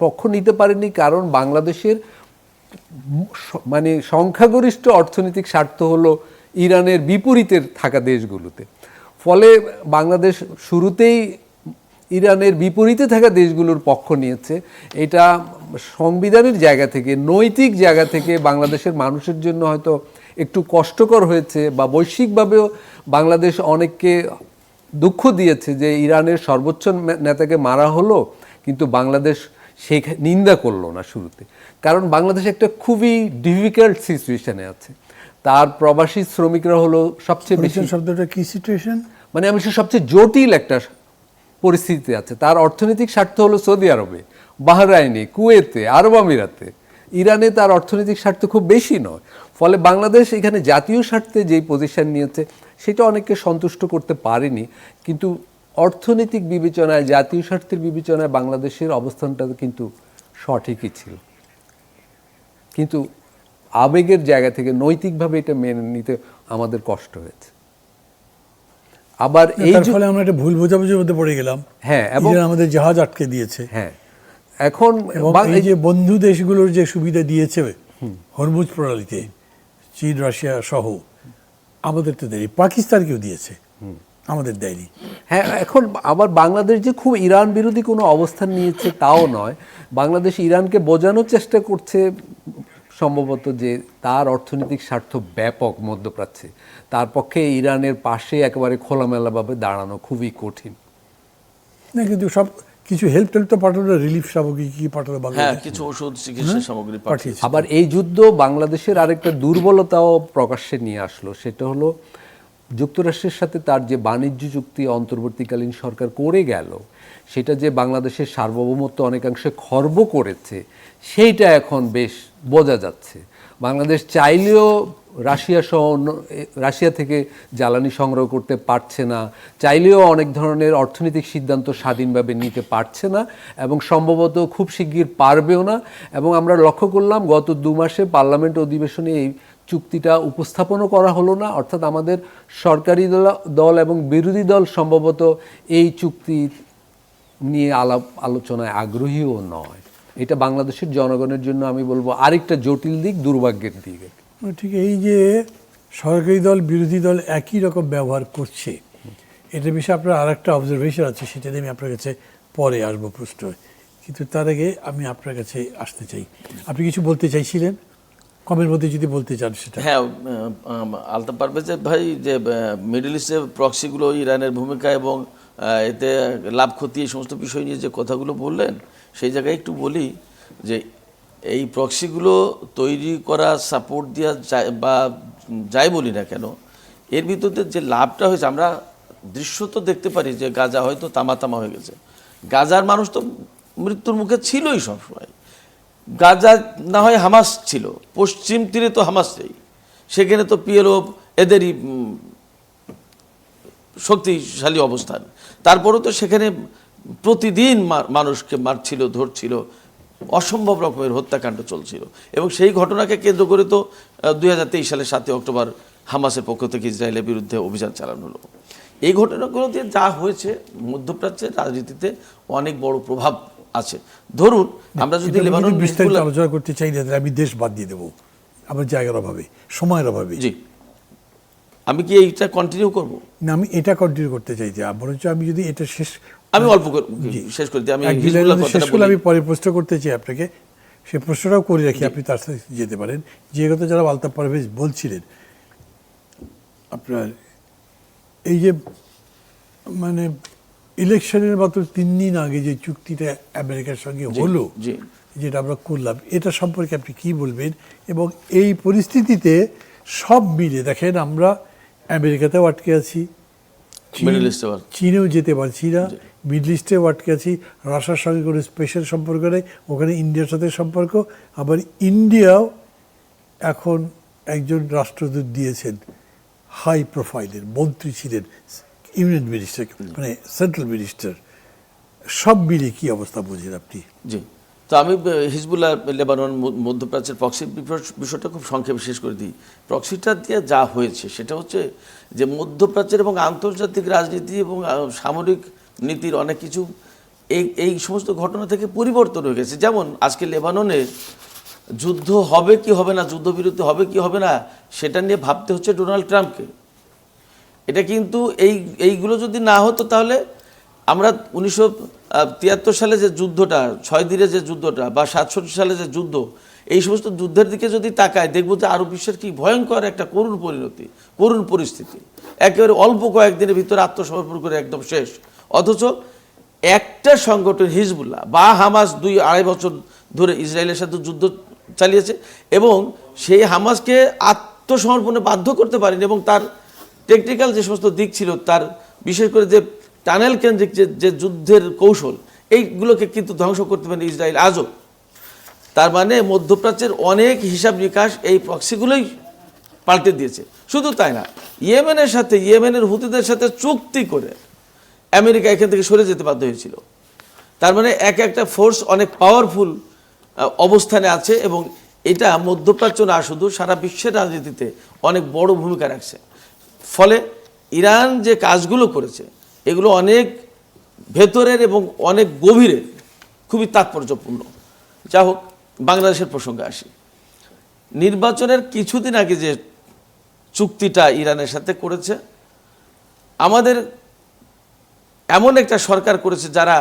পক্ষ নিতে পারেনি, কারণ বাংলাদেশের মানে সংখ্যাগরিষ্ঠ অর্থনৈতিক স্বার্থ হলো ইরানের বিপরীতে থাকা দেশগুলোতে। ফলে বাংলাদেশ শুরুতেই ইরানের বিপরীতে থাকা দেশগুলোর পক্ষ নিয়েছে। এটা সংবিধানের জায়গা থেকে, নৈতিক জায়গা থেকে বাংলাদেশের মানুষের জন্য হয়তো একটু কষ্টকর হয়েছে, বা বৈশ্বিকভাবেও বাংলাদেশ অনেককে দুঃখ দিয়েছে যে ইরানের সর্বোচ্চ নেতাকে মারা হলো, কিন্তু বাংলাদেশ সেই নিন্দা করলো না শুরুতে। কারণ বাংলাদেশ একটা খুবই ডিফিকাল্ট সিচুয়েশনে আছে। তার প্রবাসী শ্রমিকরা হলো সবচেয়ে বেশি, শব্দটা কি সিচুয়েশন, মানে আমি সবচেয়ে জটিল একটা পরিস্থিতিতে আছে। তার অর্থনৈতিক স্বার্থ হলো সৌদি আরবে, বাহরাইনে, কুয়েতে, আরব আমিরাতে। ইরানে তার অর্থনৈতিক স্বার্থ খুব বেশি নয়। ফলে বাংলাদেশ এখানে জাতীয় স্বার্থে যেই পজিশন নিয়েছে সেটা অনেককে সন্তুষ্ট করতে পারেনি, কিন্তু অর্থনৈতিক বিবেচনায়, জাতীয় স্বার্থের বিবেচনায় বাংলাদেশের অবস্থানটা কিন্তু সঠিকই ছিল। কিন্তু আবেগের জায়গা থেকে নৈতিকভাবে এটা মেনে নিতে আমাদের কষ্ট হয়েছে। আবার এই ফলে আমরা একটা ভুল বোঝাবুঝির মধ্যে পড়ে গেলাম। হ্যাঁ, এবং আমাদের জাহাজ আটকে দিয়েছে। হ্যাঁ, এখন এই যে বন্ধু দেশগুলোর যে সুবিধা দিয়েছে হরমুজ প্রণালীতে, চীন, রাশিয়া সহ, আমাদের তো দেয়নি, পাকিস্তানকেও দিয়েছে, আমাদের দেয়নি। হ্যাঁ, এখন আবার বাংলাদেশ যে খুব ইরান বিরোধী কোনো অবস্থান নিয়েছে তাও নয়। বাংলাদেশ ইরানকে বোঝানোর চেষ্টা করছে সম্ভবত যে তার অর্থনৈতিক স্বার্থ ব্যাপক মধ্যপ্রাচ্যে, তার পক্ষে ইরানের পাশে একেবারে খোলামেলাভাবে দাঁড়ানো খুবই কঠিন। না, কিন্তু সব কিছু হেল্প তো পাঠালো, রিলিফ সামগ্রী কি পাঠালো, হ্যাঁ, কিছু ওষুধ, চিকিৎসা সামগ্রী পাঠিয়েছে। আবার এই যুদ্ধ বাংলাদেশের আরেকটা দুর্বলতাও প্রকাশ্যে নিয়ে আসলো, সেটা হলো যুক্তরাষ্ট্রের সাথে তার যে বাণিজ্য চুক্তি অন্তর্বর্তীকালীন সরকার করে গেল, সেটা যে বাংলাদেশের সার্বভৌমত্ব অনেকাংশে খর্ব করেছে, সেইটা এখন বেশ বোঝা যাচ্ছে। বাংলাদেশ চাইলেও রাশিয়া থেকে জ্বালানি সংগ্রহ করতে পারছে না, চাইলেও অনেক ধরনের অর্থনৈতিক সিদ্ধান্ত স্বাধীনভাবে নিতে পারছে না, এবং সম্ভবত খুব শিগগির পারবেও না। এবং আমরা লক্ষ্য করলাম গত 2 মাসে পার্লামেন্ট অধিবেশনে এই চুক্তিটা উপস্থাপনও করা হলো না। অর্থাৎ আমাদের সরকারি দল এবং বিরোধী দল সম্ভবত এই চুক্তি নিয়ে আলোচনায় আগ্রহীও নয়। এটা বাংলাদেশের জনগণের জন্য আমি বলবো আরেকটা জটিল দিক, দুর্ভাগ্যের দিক। ঠিক এই যে সরকারি দল বিরোধী দল একই রকম ব্যবহার করছে, এটা বিষয়ে আপনার আর একটা অবজারভেশন আছে, সেটা নিয়ে আমি আপনার কাছে পরে আসবো প্রশ্ন। কিন্তু তার আগে আমি আপনার কাছে আসতে চাই, আপনি কিছু বলতে চাইছিলেন, কমের মধ্যে যদি বলতে চান সেটা। হ্যাঁ, আলতাফ পারভেজ ভাই, যে মিডল ইস্টের প্রক্সিগুলো, ইরানের ভূমিকা এবং এতে লাভ ক্ষতি, এই সমস্ত বিষয় নিয়ে যে কথাগুলো বললেন, সেই জায়গায় একটু বলি যে এই প্রক্সিগুলো তৈরি করা, সাপোর্ট দেওয়া যায় বা যাই বলি না কেন, এর ভিতরে যে লাভটা হয়েছে, আমরা দৃশ্য তো দেখতে পারি যে গাজা হয়তো তামা হয়ে গেছে। গাজার মানুষ তো মৃত্যুর মুখে ছিলই সবসময়। গাজা না হয় হামাস ছিল, পশ্চিম তীরে তো হামাস নেই, সেখানে তো পিএলও এদেরই শক্তিশালী অবস্থান। তারপরেও তো সেখানে প্রতিদিন মানুষকে মারছিল, ধরছিল, অসম্ভব রকমের হত্যাকাণ্ড চলছিল। এবং সেই ঘটনাকে কেন্দ্র করে তো 2023 সালের 7 অক্টোবর হামাসের পক্ষ থেকে ইসরায়েলের বিরুদ্ধে অভিযান চালানো হলো। এই ঘটনাগুলো দিয়ে যা হয়েছে, মধ্যপ্রাচ্যের রাজনীতিতে অনেক বড় প্রভাব আছে। ধরুন আমরা যদি লেবানন বিস্তারিত আলোচনা করতে চাই, আমি দেশ বাদ দিয়ে দেবো আমার জায়গার অভাবে, সময়ের অভাবে। জি, আমি কি এইটা কন্টিনিউ করব? না, আমি এটা কন্টিনিউ করতে চাই যে বরঞ্চ আমি যদি এটা শেষ আমি অল্প করে শেষ করে দিই। আমি এক হিজবুল্লাহর শেষ কথাটা করলে বলি। আমি পরে প্রশ্ন করতে চাই আপনাকে, সে প্রশ্নটাও করে রাখি, আপনি তার সাথে যেতে পারেন। যে কথা যারা আলতাফ পারভেজ বলছিলেন, আপনার এই যে মানে ইলেকশনের মাত্র 3 দিন আগে যে চুক্তিটা আমেরিকার সঙ্গে হলো, জি। যেটা আমরা করলাম, এটা সম্পর্কে আপনি কি বলবেন? এবং এই পরিস্থিতিতে সব মিলে দেখেন, আমরা আমেরিকাতেও আটকে আছি, মিডল ইস্টে চীনেও যেতে পারছি না, মিডল ইস্টেও আটকে আছি, রাশিয়ার সঙ্গে কোনো স্পেশাল সম্পর্ক নেই, ওখানে ইন্ডিয়ার সাথে সম্পর্ক। আবার ইন্ডিয়াও এখন একজন রাষ্ট্রদূত দিয়েছেন, হাই প্রোফাইলের মন্ত্রী ছিলেন, ইউনিয়ন মিনিস্টার মানে সেন্ট্রাল মিনিস্টার। সব মিলিয়ে কি অবস্থা বুঝেন আপনি? জি। তো আমি হিজবুল্লাহ, লেবানন, মধ্যপ্রাচ্যের প্রক্সি বিষয়টা খুব সংক্ষেপে শেষ করে দিই। প্রক্সিটা দিয়ে যা হয়েছে সেটা হচ্ছে যে মধ্যপ্রাচ্যের এবং আন্তর্জাতিক রাজনীতি এবং সামরিক নীতির অনেক কিছু এই সমস্ত ঘটনা থেকে পরিবর্তন হয়ে গেছে। যেমন আজকে লেবাননে যুদ্ধ হবে কি হবে না, যুদ্ধবিরতি হবে কি হবে না, সেটা নিয়ে ভাবতে হচ্ছে ডোনাল্ড ট্রাম্পকে। এটা কিন্তু এইগুলো যদি না হতো তাহলে আমরা 1973 সালে যে যুদ্ধটা, 6 দিনের যে যুদ্ধটা, বা 67 সালে যে যুদ্ধ, এই সমস্ত যুদ্ধের দিকে যদি তাকায় দেখব যে আরব বিশ্বের কি ভয়ঙ্কর একটা করুণ পরিণতি, করুণ পরিস্থিতি। একেবারে অল্প কয়েকদিনের ভিতরে আত্মসমর্পণ করে একদম শেষ। অথচ একটা সংগঠন হিজবুল্লাহ বা হামাস 2-2.5 বছর ধরে ইসরায়েলের সাথে যুদ্ধ চালিয়েছে এবং সেই হামাসকে আত্মসমর্পণে বাধ্য করতে পারেনি, এবং তার টেকনিক্যাল যে সমস্ত দিক ছিল, তার বিশেষ করে যে টানেল কেন্দ্রিক যে যুদ্ধের কৌশল, এইগুলোকে কিন্তু ধ্বংস করতে পারেনি ইসরায়েল আজও। তার মানে মধ্যপ্রাচ্যের অনেক হিসাব নিকাশ এই প্রক্সিগুলোই পাল্টে দিয়েছে। শুধু তাই না, ইয়েমেনের হুতিদের সাথে চুক্তি করে আমেরিকা এখান থেকে সরে যেতে বাধ্য হয়েছিল। তার মানে একটা ফোর্স অনেক পাওয়ারফুল অবস্থানে আছে, এবং এটা মধ্যপ্রাচ্য না, শুধু সারা বিশ্বের রাজনীতিতে অনেক বড় ভূমিকা রাখছে। ফলে ইরান যে কাজগুলো করেছে এগুলো অনেক ভেতরের এবং অনেক গভীরের, খুবই তাৎপর্যপূর্ণ। যা হোক, বাংলাদেশের প্রসঙ্গে আসি। নির্বাচনের কিছুদিন আগে যে চুক্তিটা ইরানের সাথে করেছে, আমাদের এমন একটা সরকার করেছে যারা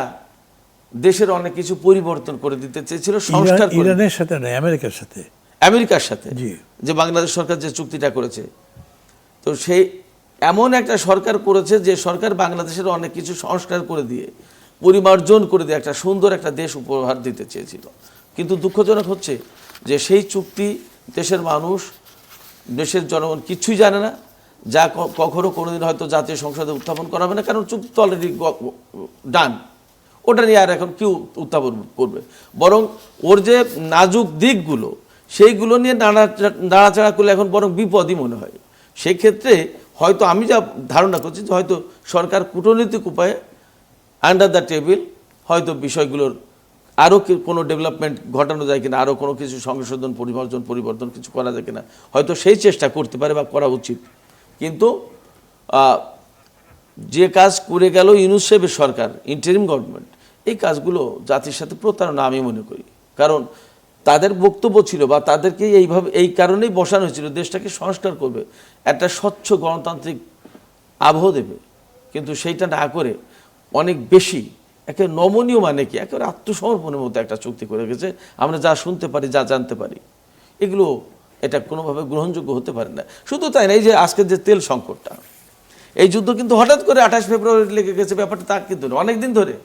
দেশের অনেক কিছু পরিবর্তন করে দিতে চেয়েছিল, সংস্কার করে। ইরানের সাথে নয়, আমেরিকার সাথে। আমেরিকার সাথে জি। যে বাংলাদেশ সরকার যে চুক্তিটা করেছে, তো সেই এমন একটা সরকার করেছে যে সরকার বাংলাদেশের অনেক কিছু সংস্কার করে দিয়ে, পরিমার্জন করে দিয়ে একটা সুন্দর একটা দেশ উপহার দিতে চেয়েছিল। কিন্তু দুঃখজনক হচ্ছে যে সেই চুক্তি দেশের মানুষ, দেশের জনগণ কিছুই জানে না, যা কখনো কোনোদিন হয়তো জাতীয় সংসদে উত্থাপন করা হবে না, কারণ চুক্তি তো অলরেডি ডান। ওটা নিয়ে আর এখন কেউ উত্থাপন করবে? বরং ওর যে নাজুক দিকগুলো, সেইগুলো নিয়ে নাড়াচাড়া করলে এখন বরং বিপদই মনে হয়। সেই ক্ষেত্রে হয়তো আমি যা ধারণা করছি যে হয়তো সরকার কূটনৈতিক উপায়ে আন্ডার দ্য টেবিল হয়তো বিষয়গুলোর আরও কোনো ডেভেলপমেন্ট ঘটানো যায় কিনা, আরও কোনো কিছু সংশোধন, পরিবর্তন কিছু করা যায় কিনা, হয়তো সেই চেষ্টা করতে পারে বা করা উচিত। কিন্তু যে কাজ করে গেল ইউনূস সাহেবের সরকার, ইন্টারিম গভর্নমেন্ট, এই কাজগুলো জাতির সাথে প্রতারণা আমি মনে করি। কারণ তাদের বক্তব্য ছিল, বা তাদেরকে এই কারণেই বসানো হয়েছিল, দেশটাকে সংস্কার করবে, একটা স্বচ্ছ গণতান্ত্রিক আবহ দেবে। কিন্তু সেইটা না করে অনেক বেশি একে নমনীয়, মানে কি একেবারে আত্মসমর্পণের মতো একটা চুক্তি করে গেছে। আমরা যা শুনতে পারি, যা জানতে পারি, এগুলো এটা কোনোভাবে গ্রহণযোগ্য হতে পারে না। শুধু তাই না, এই যে আজকের যে তেল সংকটটা, এই যুদ্ধ কিন্তু হঠাৎ করে 28 ফেব্রুয়ারি লেগে গেছে, ব্যাপারটা তা কিন্তু অনেকদিন ধরে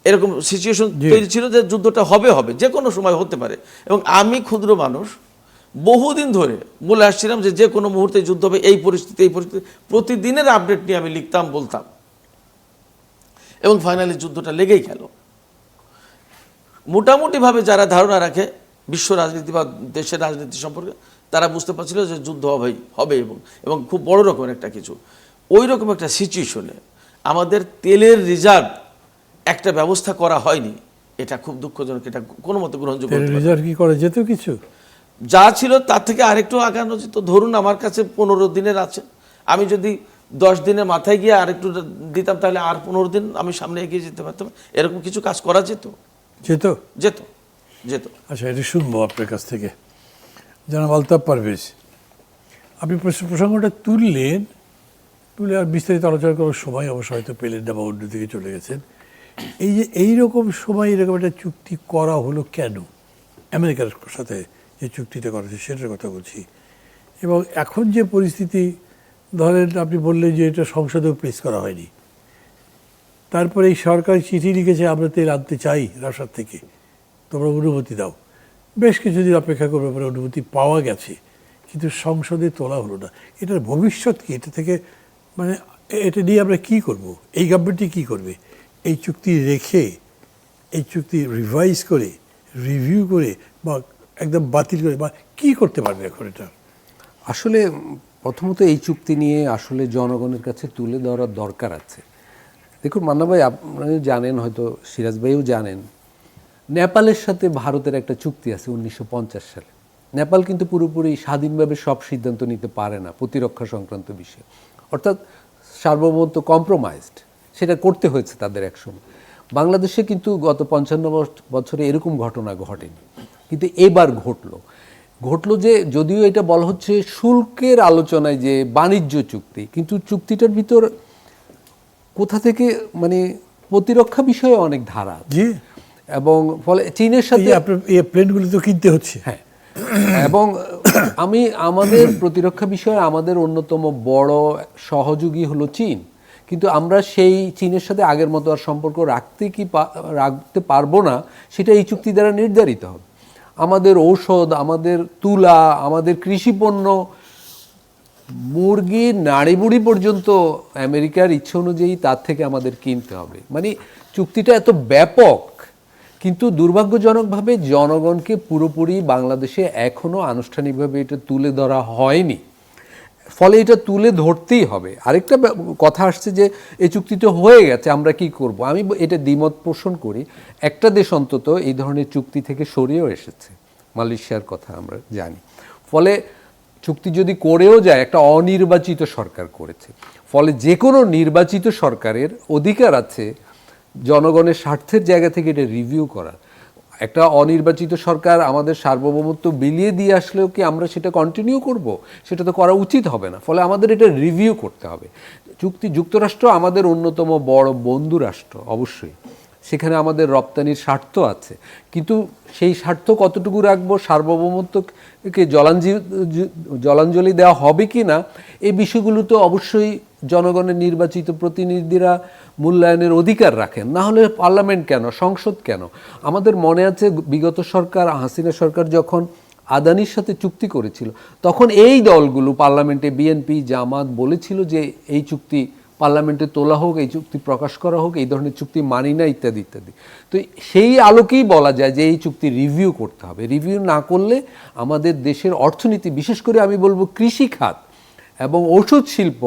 এরকম সিচুয়েশন তৈরি ছিল যে যুদ্ধটা হবে, যে কোনো সময় হতে পারে। এবং আমি ক্ষুদ্র মানুষ, বহুদিন ধরে বলে আসছিলাম যে কোনো মুহূর্তে যুদ্ধ হবে, এই পরিস্থিতি। প্রতিদিনের আপডেট নিয়ে আমি লিখতাম, বলতাম, এবং ফাইনালি যুদ্ধটা লেগেই গেল। মোটামুটিভাবে যারা ধারণা রাখে বিশ্ব রাজনীতি বা দেশের রাজনীতি সম্পর্কে, তারা বুঝতে পারছিল যে যুদ্ধ হবে এবং খুব বড় রকমের একটা কিছু। ওই রকম একটা সিচুয়েশনে আমাদের তেলের রিজার্ভ একটা ব্যবস্থা করা হয়নি, এটা খুব দুঃখজনক। এটা কোনো মতে গ্রহণযোগ্য। রিজার্ভ কি করা যেত? কিছু যা ছিল তার থেকে আরেকটু আগানো যেত। ধরুন আমার কাছে 15 দিনের আছে, আমি যদি 10 দিনের মাথায় গিয়ে আরেকটু দিতাম, তাহলে আর 15 দিন আমি সামনে এগিয়ে যেতে পারতাম। এরকম কিছু কাজ করা যেত। আচ্ছা, এটা শুনবো আপনার কাছ থেকে। জনাব আলতাফ পারভেজ, আপনি প্রসঙ্গটা তুললেন বলে আর বিস্তারিত আলোচনা করার সময় অবশ্য হয়তো পেলেন না বা অন্যদিকে চলে গেছেন। এই যে এইরকম সময় এরকম একটা চুক্তি করা হলো কেন? আমেরিকার সাথে যে চুক্তিটা করা হয়েছে সেটার কথা বলছি। এবং এখন যে পরিস্থিতি, ধরেন আপনি বললেন যে এটা সংসদেও প্লেস করা হয়নি, তারপরে এই সরকার চিঠি লিখেছে আমরা তেল আনতে চাই রাশিয়ার থেকে, তোমরা অনুমতি দাও। বেশ কিছুদিন অপেক্ষা করবে, পরে অনুমতি পাওয়া গেছে, কিন্তু সংসদে তোলা হলো না। এটার ভবিষ্যৎ কি? এটা থেকে মানে এটা নিয়ে আমরা কী করব? এই গভর্নমেন্টই কী করবে? এই চুক্তি রেখে, এই চুক্তি রিভাইজ করে, রিভিউ করে বা একদম বাতিল করে বা কী করতে পারবে এখন এটা? আসলে প্রথমত এই চুক্তি নিয়ে আসলে জনগণের কাছে তুলে ধরার দরকার আছে। দেখুন মান্না ভাই, আপনি জানেন, হয়তো সিরাজ ভাইও জানেন, নেপালের সাথে ভারতের একটা চুক্তি আছে 1950 সালে। নেপাল কিন্তু পুরোপুরি স্বাধীনভাবে সব সিদ্ধান্ত নিতে পারে না প্রতিরক্ষা সংক্রান্ত বিষয়ে, অর্থাৎ সার্বভৌমত্ব কম্প্রোমাইজড, সেটা করতে হয়েছে তাদের একসময়। বাংলাদেশে কিন্তু গত 55 বছরে এরকম ঘটনা ঘটেনি, কিন্তু এবার ঘটলো যে যদিও এটা বলা হচ্ছে শুল্কের আলোচনায় যে বাণিজ্য চুক্তি, কিন্তু চুক্তিটার ভিতর কোথা থেকে মানে প্রতিরক্ষা বিষয়ে অনেক ধারা আছে। জি, এবং ফলে চীনের সাথে আপনার এই প্লেনগুলো তো কিনতে হচ্ছে। হ্যাঁ, এবং আমাদের প্রতিরক্ষা বিষয়ে আমাদের অন্যতম বড় সহযোগী হলো চীন, কিন্তু আমরা সেই চীনের সাথে আগের মতো আর সম্পর্ক রাখতে পারবো না, সেটা এই চুক্তি দ্বারা নির্ধারিত হবে। আমাদের ঔষধ, আমাদের তুলা, আমাদের কৃষিপণ্য, মুরগি, নাড়িবুড়ি পর্যন্ত আমেরিকার ইচ্ছে অনুযায়ী তার থেকে আমাদের কিনতে হবে। মানে চুক্তিটা এত ব্যাপক, কিন্তু দুর্ভাগ্যজনকভাবে জনগণকে পুরোপুরি বাংলাদেশে এখনও আনুষ্ঠানিকভাবে এটা তুলে ধরা হয়নি। ফলে এটা তুলে ধরতেই হবে। আরেকটা কথা আসছে যে এই চুক্তিটা হয়ে গেছে, আমরা কি করব? আমি এটা দ্বিমত পোষণ করি। একটা দেশ অন্তত এই ধরনের চুক্তি থেকে সরিয়েও এসেছে, মালয়েশিয়ার কথা আমরা জানি। ফলে চুক্তি যদি করেও যায়, একটা অনির্বাচিত সরকার করেছে, ফলে যে কোনো নির্বাচিত সরকারের অধিকার আছে জনগণের স্বার্থের জায়গা থেকে এটা রিভিউ করার। একটা অনির্বাচিত সরকার আমাদের সার্বভৌমত্ব বিলিয়ে দিয়ে আসলেও কি আমরা সেটা কন্টিনিউ করব? সেটা তো করা উচিত হবে না। ফলে আমাদের এটা রিভিউ করতে হবে। যুক্তরাষ্ট্র আমাদের অন্যতম বড় বন্ধু রাষ্ট্র, অবশ্যই সেখানে আমাদের রপ্তানির স্বার্থ আছে, কিন্তু সেই স্বার্থ কতটুকু রাখবো, সার্বভৌমত্বকে জলাঞ্জলি দেওয়া হবে কি না, এই বিষয়গুলো তো অবশ্যই জনগণের নির্বাচিত প্রতিনিধিরা মূল্যায়নের অধিকার রাখেন। না হলে পার্লামেন্ট কেন, সংসদ কেন? আমাদের মনে আছে বিগত সরকার, হাসিনা সরকার যখন আদানির সাথে চুক্তি করেছিল, তখন এই দলগুলো পার্লামেন্টে, বিএনপি, জামাত বলেছিল যে এই চুক্তি পার্লামেন্টে তোলা হোক, এই চুক্তি প্রকাশ করা হোক, এই ধরনের চুক্তি মানি না, ইত্যাদি ইত্যাদি। তো সেই আলোকেই বলা যায় যে এই চুক্তি রিভিউ করতে হবে। রিভিউ না করলে আমাদের দেশের অর্থনীতি, বিশেষ করে আমি বলবো কৃষি খাত এবং ঔষধ শিল্প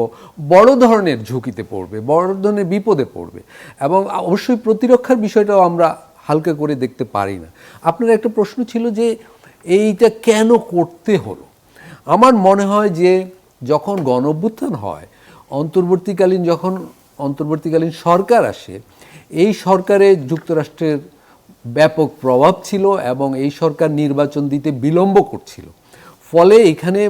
বড় ধরনের ঝুঁকিতে পড়বে, বড় ধরনের বিপদে পড়বে। এবং অবশ্যই প্রতিরক্ষার বিষয়টাও আমরা হালকা করে দেখতে পারি না। আপনার একটা প্রশ্ন ছিল যে এইটা কেন করতে হলো। আমার মনে হয় যে যখন গণঅভ্যুত্থান হয়, অন্তর্বর্তীকালীন সরকার আসে, এই সরকারে যুক্তরাষ্ট্রের ব্যাপক প্রভাব ছিল এবং এই সরকার নির্বাচন দিতে বিলম্ব করছিল। ফলে এখানে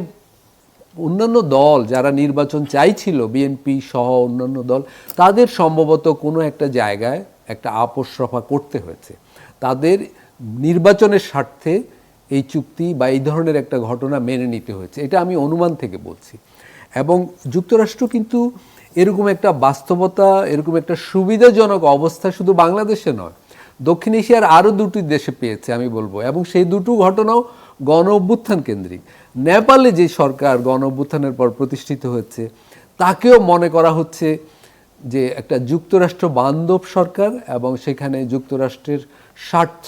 অন্যান্য দল যারা নির্বাচন চাইছিল, বিএনপি সহ অন্যান্য দল, তাদের সম্ভবত কোনো একটা জায়গায় একটা আপোষ রফা করতে হয়েছে। তাদের নির্বাচনের স্বার্থে এই চুক্তি বা এই ধরনের একটা ঘটনা মেনে নিতে হয়েছে, এটা আমি অনুমান থেকে বলছি। এবং যুক্তরাষ্ট্র কিন্তু এরকম একটা বাস্তবতা, এরকম একটা সুবিধাজনক অবস্থা শুধু বাংলাদেশে নয়, দক্ষিণ এশিয়ার আরও দুটি দেশে পেয়েছে আমি বলবো, এবং সেই দুটো ঘটনাও গণ অভ্যুত্থান কেন্দ্রিক। নেপালে যে সরকার গণ অভ্যুত্থানের পর প্রতিষ্ঠিত হয়েছে, তাকেও মনে করা হচ্ছে যে একটা যুক্তরাষ্ট্র বান্ধব সরকার, এবং সেখানে যুক্তরাষ্ট্রের স্বার্থ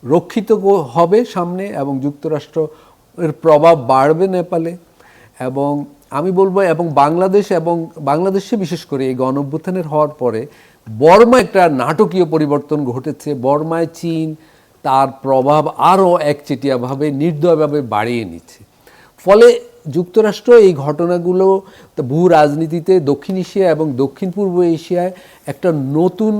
রক্ষিত হবে সামনে, এবং যুক্তরাষ্ট্রের প্রভাব বাড়বে নেপালে। এবং আমি বলবো, এবং বাংলাদেশে বিশেষ করে এই গণ অভ্যুত্থানের হওয়ার পরে বর্মা একটা নাটকীয় পরিবর্তন ঘটেছে। বর্মায় চীন তার প্রভাব আরও একচেটিয়াভাবে, নির্দয়ভাবে বাড়িয়ে নিচ্ছে। ফলে যুক্তরাষ্ট্র এই ঘটনাগুলো ভূ রাজনীতিতে দক্ষিণ এশিয়া এবং দক্ষিণ পূর্ব এশিয়ায় একটা নতুন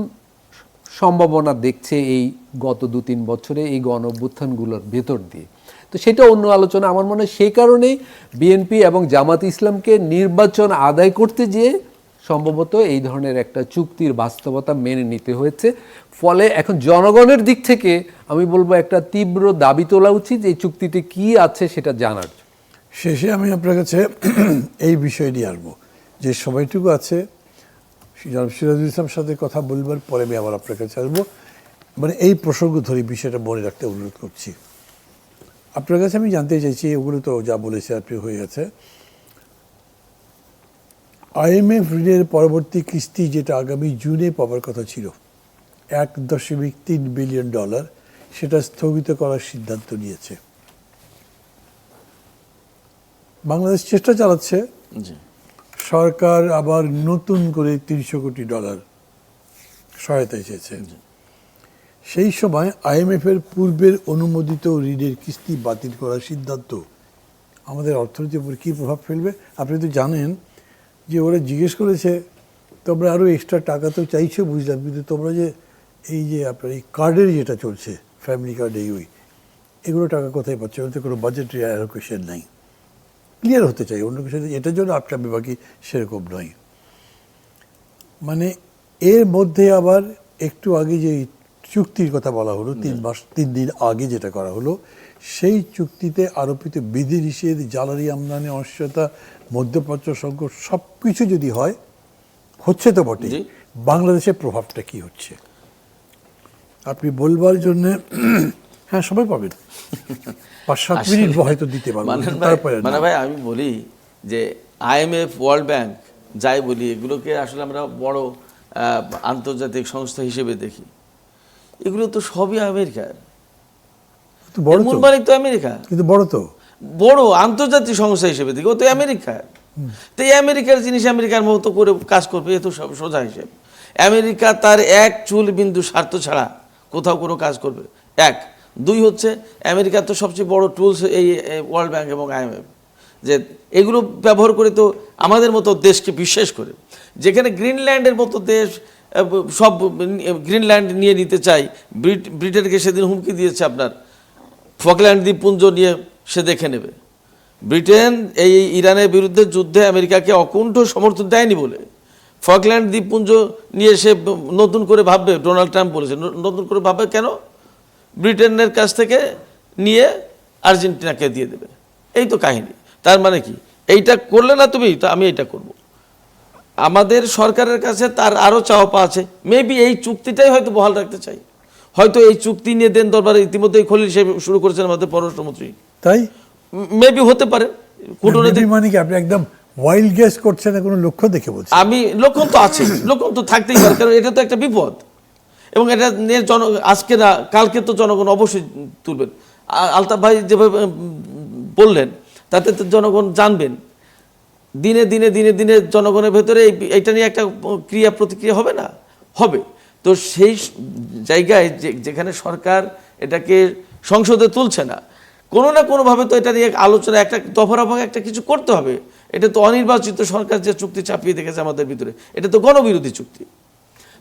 সম্ভাবনা দেখছে এই গত 2-3 বছরে এই গণ অভ্যুত্থানগুলোর ভেতর দিয়ে। তো সেটা অন্য আলোচনা। আমার মনে হয় সেই কারণেই বিএনপি এবং জামাত ইসলামকে নির্বাচন আদায় করতে গিয়ে সম্ভবত এই ধরনের একটা চুক্তির বাস্তবতা মেনে নিতে হয়েছে। ফলে এখন জনগণের দিক থেকে আমি বলবো একটা তীব্র দাবি তোলা উচিত এই চুক্তিতে কি আছে সেটা জানার। শেষে আমি আপনার কাছে এই বিষয় নিয়ে আসবো যে সময়টুকু আছে, জনাব সিরাজুল ইসলামের সাথে কথা বলবার পরে আমি আবার আপনার কাছে আসবো, মানে এই প্রসঙ্গ ধরে বিষয়টা মনে রাখতে অনুরোধ করছি। আপনার কাছে আমি জানতে চাইছি, ওগুলো তো যা বলেছে আপনি হয়ে গেছে, IMF ঋণের পরবর্তী কিস্তি যেটা আগামী জুনে পাওয়ার কথা ছিল $1.3 বিলিয়ন, সেটা স্থগিত করার সিদ্ধান্ত নিয়েছে। বাংলাদেশ চেষ্টা চালাচ্ছে, জি সরকার আবার নতুন করে $300 কোটি সহায়তা চেয়েছে। সেই সময় IMF এর পূর্বের অনুমোদিত ঋণের কিস্তি বাতিল করার সিদ্ধান্ত আমাদের অর্থনীতির উপর কী প্রভাব ফেলবে? আপনি তো জানেন যে ওরা জিজ্ঞেস করেছে তোমরা আরও এক্সট্রা টাকা তো চাইছো বুঝলাম, কিন্তু তোমরা যে এই যে আপনার এই কার্ডের যেটা চলছে ফ্যামিলি কার্ড, এগুলো টাকা কোথায় পাচ্ছে? ওতে কোনো বাজেটারি অ্যালোকেশন নাই। ক্লিয়ার হতে চাই, অন্য কিছু এটার জন্য আপনার বিভাগী সেরকম নয়। মানে এর মধ্যে আবার একটু আগে যে চুক্তির কথা বলা হলো 3 দিন আগে যেটা করা হলো, সেই চুক্তিতে আরোপিত বিধিনিষেধ, জ্বালানি আমদানি অনিশ্চয়তা, মধ্যপ্রাচ্য সংকট সব কিছু যদি হয়, হচ্ছে তো বটে, বাংলাদেশের প্রভাবটা কি হচ্ছে আপনি বলবার জন্যে হ্যাঁ সময় পাবেন, 5-7 মিনিট হয়তো দিতে পারবেন। মানে ভাই আমি বলি যে IMF, ওয়ার্ল্ড ব্যাংক যাই বলি, এগুলোকে আসলে আমরা বড় আন্তর্জাতিক সংস্থা হিসেবে দেখি। এগুলো তো সবই আমেরিকার, মূল মালিক তো আমেরিকা, কিন্তু বড় আন্তর্জাতিক সংস্থা হিসেবে দেখি ও তো আমেরিকার। তো এই আমেরিকার জিনিস আমেরিকার মতো করে কাজ করবে, এ তো সব সোজা হিসেবে। আমেরিকা তার এক চুল বিন্দু স্বার্থ ছাড়া কোথাও কোনো কাজ করবে। 1, 2 হচ্ছে আমেরিকার তো সবচেয়ে বড় টুলস এই ওয়ার্ল্ড ব্যাংক এবং IMF, যে এগুলো ব্যবহার করে তো আমাদের মতো দেশকে, বিশেষ করে যেখানে গ্রিনল্যান্ডের মতো দেশ সব গ্রিনল্যান্ড নিয়ে নিতে চাই, ব্রিটেনকে সেদিন হুমকি দিয়েছে আপনার ফকল্যান্ড দ্বীপপুঞ্জ নিয়ে সে দেখে নেবে। ব্রিটেন এই ইরানের বিরুদ্ধে যুদ্ধে আমেরিকাকে অকুণ্ঠ সমর্থন দেয়নি বলে ফকল্যান্ড দ্বীপপুঞ্জ নিয়ে সে নতুন করে ভাববে, ডোনাল্ড ট্রাম্প বলেছে নতুন করে ভাববে কেন, ব্রিটেনের কাছ থেকে নিয়ে আর্জেন্টিনাকে দিয়ে দেবে। এই তো কাহিনী। তার মানে কি, এইটা করলে না তুমি, তো আমি এইটা করব। আমাদের সরকারের কাছে তার আরও চাওয়া পাওয়া আছে। মেবি এই চুক্তিটাই হয়তো বহাল রাখতে চাই, হয়তো এই চুক্তি নিয়ে দেন দরবারে ইতিমধ্যেই খলিল সাহেব শুরু করেছেন আমাদের পররাষ্ট্রমন্ত্রী, তাই মেবি হতে পারে। কূটনৈতিক মানে কি আপনি একদম ওয়াইল্ড গেস করছেন, কোনো লক্ষ্য দেখে বলছেন? আমি লক্ষণ তো আছে, লক্ষণ তো থাকতেই পারে, কারণ এটা তো একটা বিপদ, এবং এটা নিয়ে আজকে না কালকে তো জনগণ অবশ্যই তুলবেন। আলতাফ ভাই যেভাবে বললেন তাতে তো জনগণ জানবেন, দিনে দিনে দিনে দিনে জনগণের ভেতরে এইটা নিয়ে একটা ক্রিয়া প্রতিক্রিয়া হবে না, হবে। তো সেই জায়গায় যেখানে সরকার এটাকে সংসদে তুলছে না, কোনো না কোনোভাবে তো এটা নিয়ে আলোচনা, একটা দফারফা একটা কিছু করতে হবে। এটা তো অনির্বাচিত সরকার যে চুক্তি চাপিয়ে দেখেছে আমাদের ভিতরে, এটা তো গণবিরোধী চুক্তি।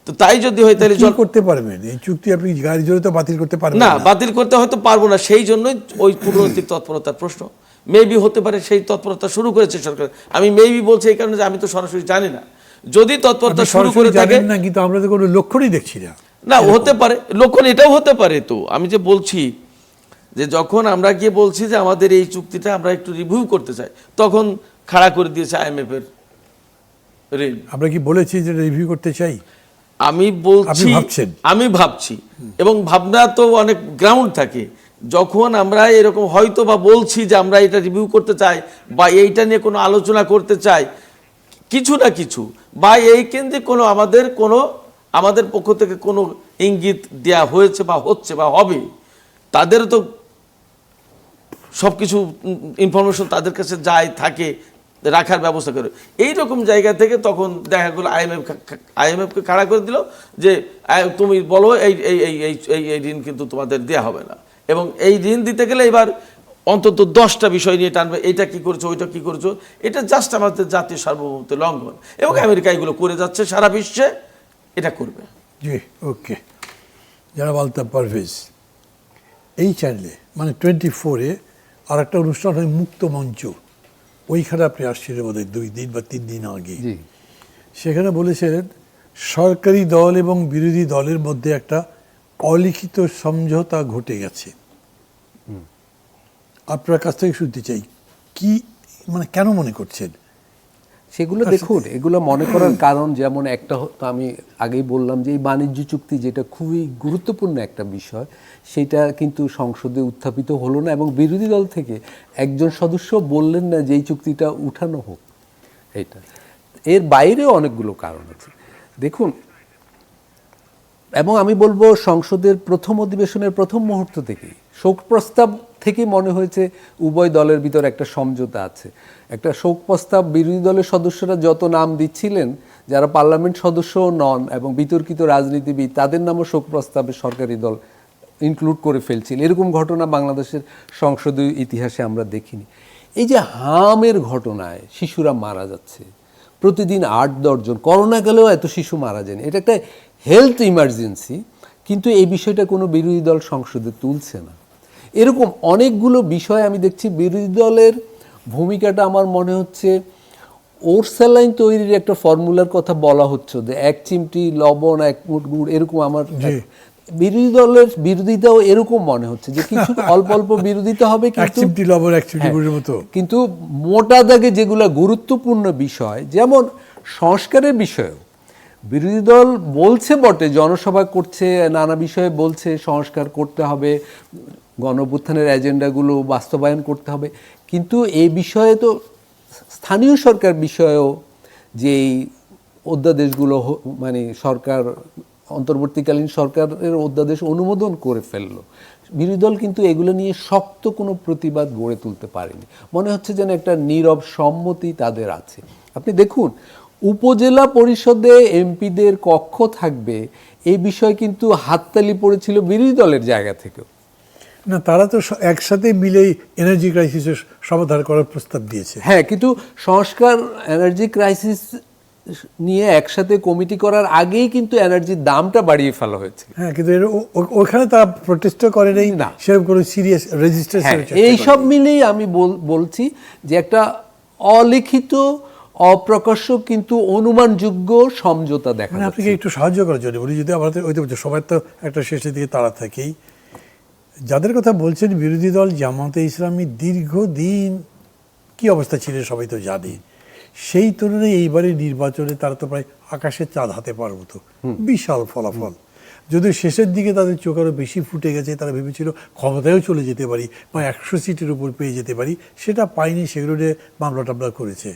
তো তাই যদি হয় তাহলে কি করতে পারবেন? এই চুক্তি আপনি গাড়ি জোরে তো বাতিল করতে পারবেন না, বাতিল করতে হয়তো পারবো না। সেই জন্যই ওই কূটনৈতিক তৎপরতার প্রশ্ন মেবি হতে পারে, সেই তৎপরতা শুরু করেছে সরকার। আমি মেবি বলছি এই কারণে যে আমি তো সরাসরি জানি না, যদি তৎপরতা শুরু করে থাকে না, কিন্তু আমরা তো কোনো লক্ষণই দেখছি না। না হতে পারে লক্ষণ, এটাও হতে পারে। তো আমি যে বলছি যে যখন আমরা গিয়ে বলছি যে আমাদের এই চুক্তিটা আমরা একটু রিভিউ করতে চাই, তখন খাড়া করে দিয়েছে IMF এর ঋণ। আমরা কি বলেছি যে রিভিউ করতে চাই? আমি বলছি, আমি ভাবছি, এবং ভাবনা তো অনেক গ্রাউন্ড থাকে। যখন আমরা এরকম হয়তো বা বলছি যে আমরা এটা রিভিউ করতে চাই, বা এইটা নিয়ে কোনো আলোচনা করতে চাই, কিছু না কিছু, বা এই কেন্দ্রিক কোনো আমাদের পক্ষ থেকে কোনো ইঙ্গিত দেয়া হয়েছে বা হচ্ছে বা হবে, তাদেরও তো সব কিছু ইনফরমেশন তাদের কাছে যায়, থাকে, রাখার ব্যবস্থা করে। এইরকম জায়গা থেকে তখন দেখা গেলো IMFকে খাড়া করে দিল যে তুমি বলো এই এই এই এই এই ঋণ কিন্তু তোমাদের দেওয়া হবে না, এবং এই ঋণ দিতে গেলে এবার অন্তত 10টা বিষয় নিয়ে টানবে, এইটা কি করছো, ওইটা কি করছো। এটা জাস্ট আমাদের জাতীয় সার্বভৌমত্বের লঙ্ঘন, এবং আমেরিকা এগুলো করে যাচ্ছে, সারা বিশ্বে এটা করবে। জি, ওকে। জনাব আলতাফ পারভেজ এই চ্যানেলে মানে 24-এ আর একটা অনুষ্ঠান হয় মুক্ত মঞ্চ, ওইখানে আপনি আসছিলেন বোধহয় 2 দিন বা 3 দিন আগে। জি, সেখানে বলেছিলেন সরকারি দল এবং বিরোধী দলের মধ্যে একটা অলিখিত সমঝোতা ঘটে গেছে। আপনার কাছ থেকে শুনতে চাই কি মানে কেন মনে করছেন? সেগুলো দেখুন, এগুলো মনে করার কারণ যেমন একটা তো আমি আগেই বললাম যে এই বাণিজ্য চুক্তি যেটা খুবই গুরুত্বপূর্ণ একটা বিষয়, সেটা কিন্তু সংসদে উত্থাপিত হলো না এবং বিরোধী দল থেকে একজন সদস্য বললেন না যে এই চুক্তিটা উঠানো হোক। এইটা এর বাইরেও অনেকগুলো কারণ আছে দেখুন, এবং আমি বলবো সংসদের প্রথম অধিবেশনের প্রথম মুহূর্ত থেকেই শোক প্রস্তাব থেকে মনে হয়েছে উভয় দলের ভিতর একটা সমঝোতা আছে। একটা শোক প্রস্তাব বিরোধী দলের সদস্যরা যত নাম দিচ্ছিলেন, যারা পার্লামেন্ট সদস্যও নন এবং বিতর্কিত রাজনীতিবিদ, তাদের নামও শোক প্রস্তাবে সরকারি দল ইনক্লুড করে ফেলছিল। এরকম ঘটনা বাংলাদেশের সংসদীয় ইতিহাসে আমরা দেখিনি। এই যে হামের ঘটনায় শিশুরা মারা যাচ্ছে, প্রতিদিন 8-10 জন, করোনা গেলেও এত শিশু মারা যায়নি, এটা একটা হেলথ ইমার্জেন্সি, কিন্তু এই বিষয়টা কোনো বিরোধী দল সংসদে তুলছে না। এরকম অনেকগুলো বিষয় আমি দেখছি বিরোধী দলের ভূমিকাটা আমার মনে হচ্ছে ওরস্যালাইন তৈরির একটা ফর্মুলার কথা বলা হচ্ছে যে 1 চিমটি লবণ 1 মুঠ গুড়, এরকম আমার বিরোধী দলের বিরোধিতাও এরকম মনে হচ্ছে যে কিছু অল্প অল্প বিরোধিতা হবে, এক চিমটি লবণ 1 চিমটি গুড়ের মতো। কিন্তু মোটা দাগে যেগুলো গুরুত্বপূর্ণ বিষয়, যেমন সংস্কারের বিষয়েও বিরোধী দল বলছে বটে, জনসভা করছে, নানা বিষয়ে বলছে সংস্কার করতে হবে, গণঅভ্যুত্থানের এজেন্ডাগুলো বাস্তবায়ন করতে হবে, কিন্তু এই বিষয়ে তো স্থানীয় সরকার বিষয়েও যেই অধ্যাদেশগুলো মানে সরকার অন্তর্বর্তীকালীন সরকারের অধ্যাদেশ অনুমোদন করে ফেললো, বিরোধী দল কিন্তু এগুলো নিয়ে শক্ত কোনো প্রতিবাদ গড়ে তুলতে পারেনি। মনে হচ্ছে যেন একটা নীরব সম্মতি তাদের আছে। আপনি দেখুন, উপজেলা পরিষদে এমপিদের কক্ষ থাকবে, এই বিষয়ে কিন্তু হাততালি পড়েছিল বিরোধী দলের জায়গা থেকেও। না, তারা তো একসাথে মিলেই এনার্জি ক্রাইসিসের সমাধান করার প্রস্তাব দিয়েছে। হ্যাঁ, কিন্তু সংস্কার এনার্জি ক্রাইসিস নিয়ে একসাথে কমিটি করার আগেই কিন্তু এনার্জির দামটা বাড়িয়ে ফেলা হয়েছে। হ্যাঁ, কিন্তু ওখানে তারা প্রোটেস্ট করে নেই, না সেরকম কোনো সিরিয়াস রেজিস্ট্রেশন। এই সব মিলেই আমি বলছি যে একটা অলিখিত অপ্রকাশ্য কিন্তু অনুমানযোগ্য সমঝোতা দেখা মানে আপনাকে একটু সাহায্য করার জন্য বলি, যদি আমাদের ওই তো সবাই তো একটা শেষের দিকে তাড়া থাকেই, যাদের কথা বলছেন বিরোধী দল জামাতে ইসলামী দীর্ঘদিন কি অবস্থা ছিল সবাই তো জানে। সেই তুলনায় এইবারে নির্বাচনে তারা তো প্রায় আকাশের চাঁদ হাতে পাওয়ার মতো বিশাল ফলাফল। যদিও শেষের দিকে তাদের চোখ আরও বেশি ফুটে গেছে, তারা ভেবেছিল ক্ষমতায়ও চলে যেতে পারি বা 100 সিটের উপর পেয়ে যেতে পারি, সেটা পায়নি, সেগুলো নিয়ে মামলা টামলা করেছে।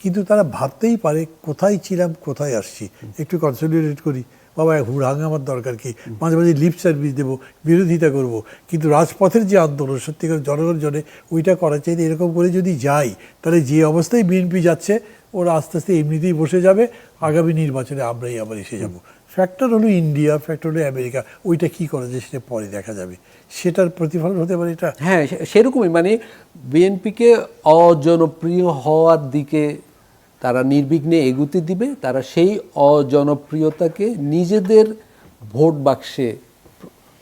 কিন্তু তারা ভাবতেই পারে কোথায় ছিলাম কোথায় আসছি, একটু কনসলিডেট করি, বাবা হুড়হাঙ্গামার দরকার কি, মাঝে মাঝে লিপ সার্ভিস দেবো, বিরোধিতা করব, কিন্তু রাজপথের যে আন্দোলন সত্যিকার জনগণ জনে ওইটা করার চাইতে এরকম করে যদি যাই, তাহলে যে অবস্থায় বিএনপি যাচ্ছে ওরা আস্তে আস্তে এমনিতেই বসে যাবে, আগামী নির্বাচনে আমরাই আবার এসে যাব। ফ্যাক্টর হলো ইন্ডিয়া, ফ্যাক্টর হলো আমেরিকা, ওইটা কী করা যায় সেটা পরে দেখা যাবে, সেটার প্রতিফলন হতে পারে এটা। হ্যাঁ, সেরকমই মানে বিএনপিকে অজনপ্রিয় হওয়ার দিকে তারা নির্বিঘ্নে এগুতে দিবে, তারা সেই অজনপ্রিয়তাকে নিজেদের ভোট বাক্সে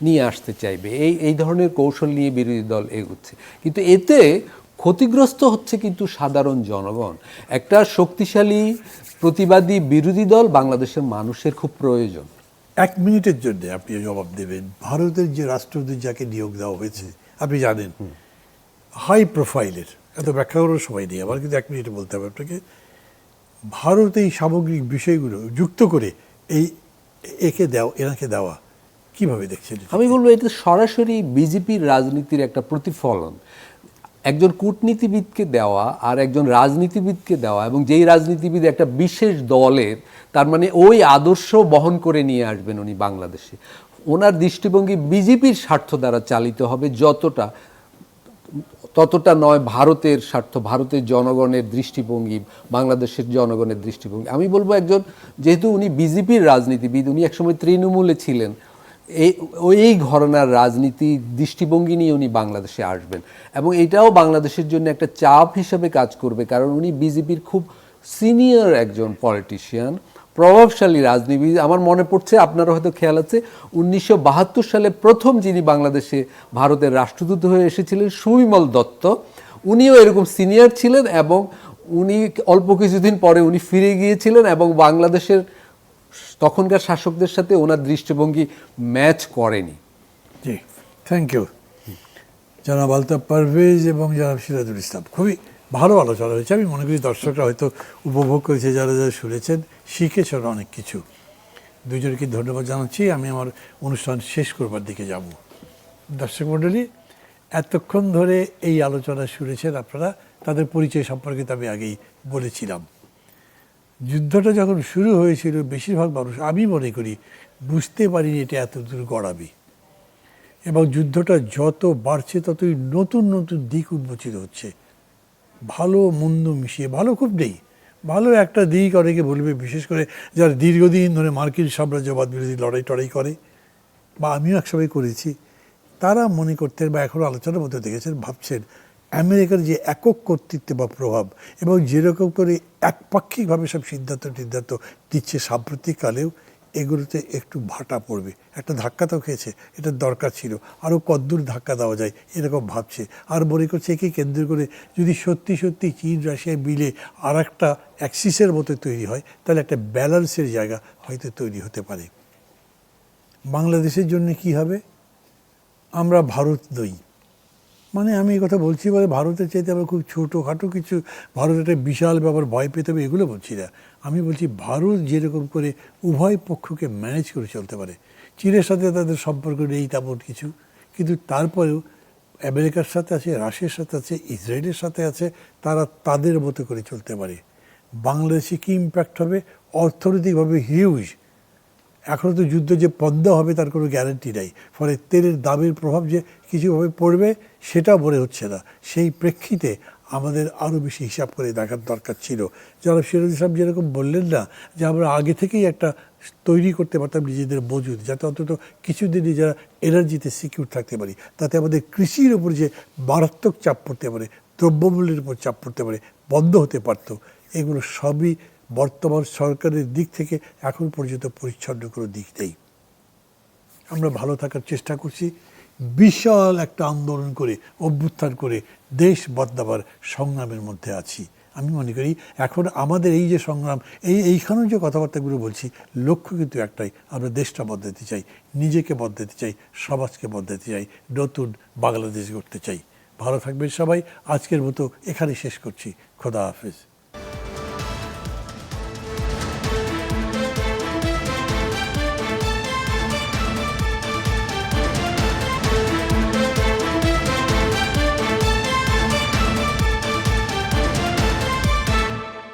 নিয়ে আসতে চাইবে, এই ধরনের কৌশল নিয়ে বিরোধী দল এগুচ্ছে। কিন্তু এতে ক্ষতিগ্রস্ত হচ্ছে কিন্তু সাধারণ জনগণ। একটা শক্তিশালী প্রতিবাদী বিরোধী দল বাংলাদেশের মানুষের খুব প্রয়োজন। 1 মিনিটের জন্য আপনি জবাব দেবেন, ভারতের যে রাষ্ট্রদূত যাকে নিয়োগ দেওয়া হয়েছে আপনি জানেন, হাই প্রোফাইলের, এত ব্যাখ্যা করার সময় নেই আমার, কিন্তু 1 মিনিটে বলতে হবে আপনাকে। ভারত এই সামগ্রিক বিষয়গুলো যুক্ত করে এনাকে দেওয়া কিভাবে দেখছেন? আমি বলবো এটা সরাসরি বিজেপির রাজনীতির একটা প্রতিফলন। একজন কূটনীতিবিদকে দেওয়া আর একজন রাজনীতিবিদকে দেওয়া, এবং যেই রাজনীতিবিদ একটা বিশেষ দলের, তার মানে ওই আদর্শ বহন করে নিয়ে আসবেন উনি বাংলাদেশে। ওনার দৃষ্টিভঙ্গি বিজেপির স্বার্থ দ্বারা চালিত হবে, ততটা নয় ভারতের স্বার্থ, ভারতের জনগণের দৃষ্টিভঙ্গি, বাংলাদেশের জনগণের দৃষ্টিভঙ্গি। আমি বলবো একজন, যেহেতু উনি বিজেপির রাজনীতিবিদ, উনি একসময় তৃণমূলে ছিলেন, এই ঘরানার রাজনীতি দৃষ্টিভঙ্গি নিয়ে উনি বাংলাদেশে আসবেন, এবং এটাও বাংলাদেশের জন্য একটা চাপ হিসাবে কাজ করবে, কারণ উনি বিজেপির খুব সিনিয়র একজন পলিটিশিয়ান। প্রভাবশালী রাজনীতিবিদ। আমার মনে পড়ছে, আপনারা হয়তো খেয়াল আছে, 1972 সালে প্রথম যিনি বাংলাদেশে ভারতের রাষ্ট্রদূত হয়ে এসেছিলেন সুবিমল দত্ত, উনিও এরকম সিনিয়র ছিলেন এবং উনি অল্প কিছুদিন পরে উনি ফিরে গিয়েছিলেন এবং বাংলাদেশের তখনকার শাসকদের সাথে ওনার দৃষ্টিভঙ্গি ম্যাচ করেনি। জি, থ্যাংক ইউ জনাব আলতাফ পারভেজ এবং জনাব সিরাজুল ইসলাম। খুবই ভালো আলোচনা হয়েছে। আমি মনে করি দর্শকরা হয়তো উপভোগ করেছে, যারা যারা শুনেছেন শিখেছেন অনেক কিছু। দুজনকে ধন্যবাদ জানাচ্ছি। আমি আমার অনুষ্ঠান শেষ করবার দিকে যাব। দর্শক মণ্ডলী, এতক্ষণ ধরে এই আলোচনা শুনেছেন আপনারা, তাদের পরিচয় সম্পর্কে তো আমি আগেই বলেছিলাম। যুদ্ধটা যখন শুরু হয়েছিল বেশিরভাগ মানুষ, আমি মনে করি, বুঝতে পারিনি এটা এত দূর গড়াবে, এবং যুদ্ধটা যত বাড়ছে ততই নতুন নতুন দিক উন্মোচিত হচ্ছে, ভালো মন্দ মিশিয়ে। ভালো খুব নেই, ভালো একটা দিক অনেকে বলবে, বিশেষ করে যারা দীর্ঘদিন ধরে মার্কিন সাম্রাজ্যবাদ বিরোধী লড়াই টড়াই করে, বা আমিও একসময় করেছি, তারা মনে করতেন বা এখনও আলোচনার মধ্যে দেখেছেন, ভাবছেন আমেরিকার যে একক কর্তৃত্ব বা প্রভাব এবং যেরকম করে একপাক্ষিকভাবে সব সিদ্ধান্ত দিচ্ছে সাম্প্রতিককালেও, এগুলোতে একটু ভাটা পড়বে। একটা ধাক্কা তো খেয়েছে, এটা দরকার ছিল, আরও কদ্দূর ধাক্কা দেওয়া যায় এরকম ভাবছে। আর মনে করছে একে কেন্দ্র করে যদি সত্যি সত্যি চীন রাশিয়া মিলে আর একটা অ্যাক্সিসের মতো তৈরি হয়, তাহলে একটা ব্যালেন্সের জায়গা হয়তো তৈরি হতে পারে। বাংলাদেশের জন্য কি হবে? আমরা ভারত নই, মানে আমি এই কথা বলছি বলে ভারতের চাইতে আমরা খুব ছোটোখাটো কিছু, ভারত একটা বিশাল ব্যাপার, ভয় পেতে হবে এগুলো বলছি না। আমি বলছি ভারত যেরকম করে উভয় পক্ষকে ম্যানেজ করে চলতে পারে। চীনের সাথে তাদের সম্পর্ক নেই তেমন কিছু, কিন্তু তারপরেও আমেরিকার সাথে আছে, রাশিয়ার সাথে আছে, ইসরায়েলের সাথে আছে, তারা তাদের মতো করে চলতে পারে। বাংলাদেশে কী ইম্প্যাক্ট হবে? অর্থনৈতিকভাবে হিউজ। এখনও তো যুদ্ধ যে বন্ধ হবে তার কোনো গ্যারান্টি নেই, ফলে তেলের দামের প্রভাব যে কিছুভাবে পড়বে সেটা মনে হচ্ছে না। সেই প্রেক্ষিতে আমাদের আরও বেশি হিসাব করে দেখার দরকার ছিল। যারা সিরাজুল ইসলাম যেরকম বললেন না, যে আমরা আগে থেকেই একটা তৈরি করতে পারতাম নিজেদের মজুদ, যাতে অন্তত কিছুদিনই যারা এনার্জিতে সিকিউর থাকতে পারি, তাতে আমাদের কৃষির উপর যে মারাত্মক চাপ পড়তে পারে, দ্রব্যমূল্যের উপর চাপ পড়তে পারে, বন্ধ হতে পারত। এগুলো সবই বর্তমান সরকারের দিক থেকে এখন পর্যন্ত পরিচ্ছন্ন কোনো দিক নেই। আমরা ভালো থাকার চেষ্টা করছি, বিশাল একটা আন্দোলন করে, অভ্যুত্থান করে দেশ বদলাবার সংগ্রামের মধ্যে আছি। আমি মনে করি এখন আমাদের এই যে সংগ্রাম, এইখানেও যে কথাবার্তাগুলো বলছি, লক্ষ্য কিন্তু একটাই, আমরা দেশটা বদলাতে চাই, নিজেকে বদলাতে চাই, সমাজকে বদলাতে চাই, নতুন বাংলাদেশ গড়তে চাই। ভালো থাকবেন সবাই। আজকের মতো এখানে শেষ করছি। খোদা হাফেজ।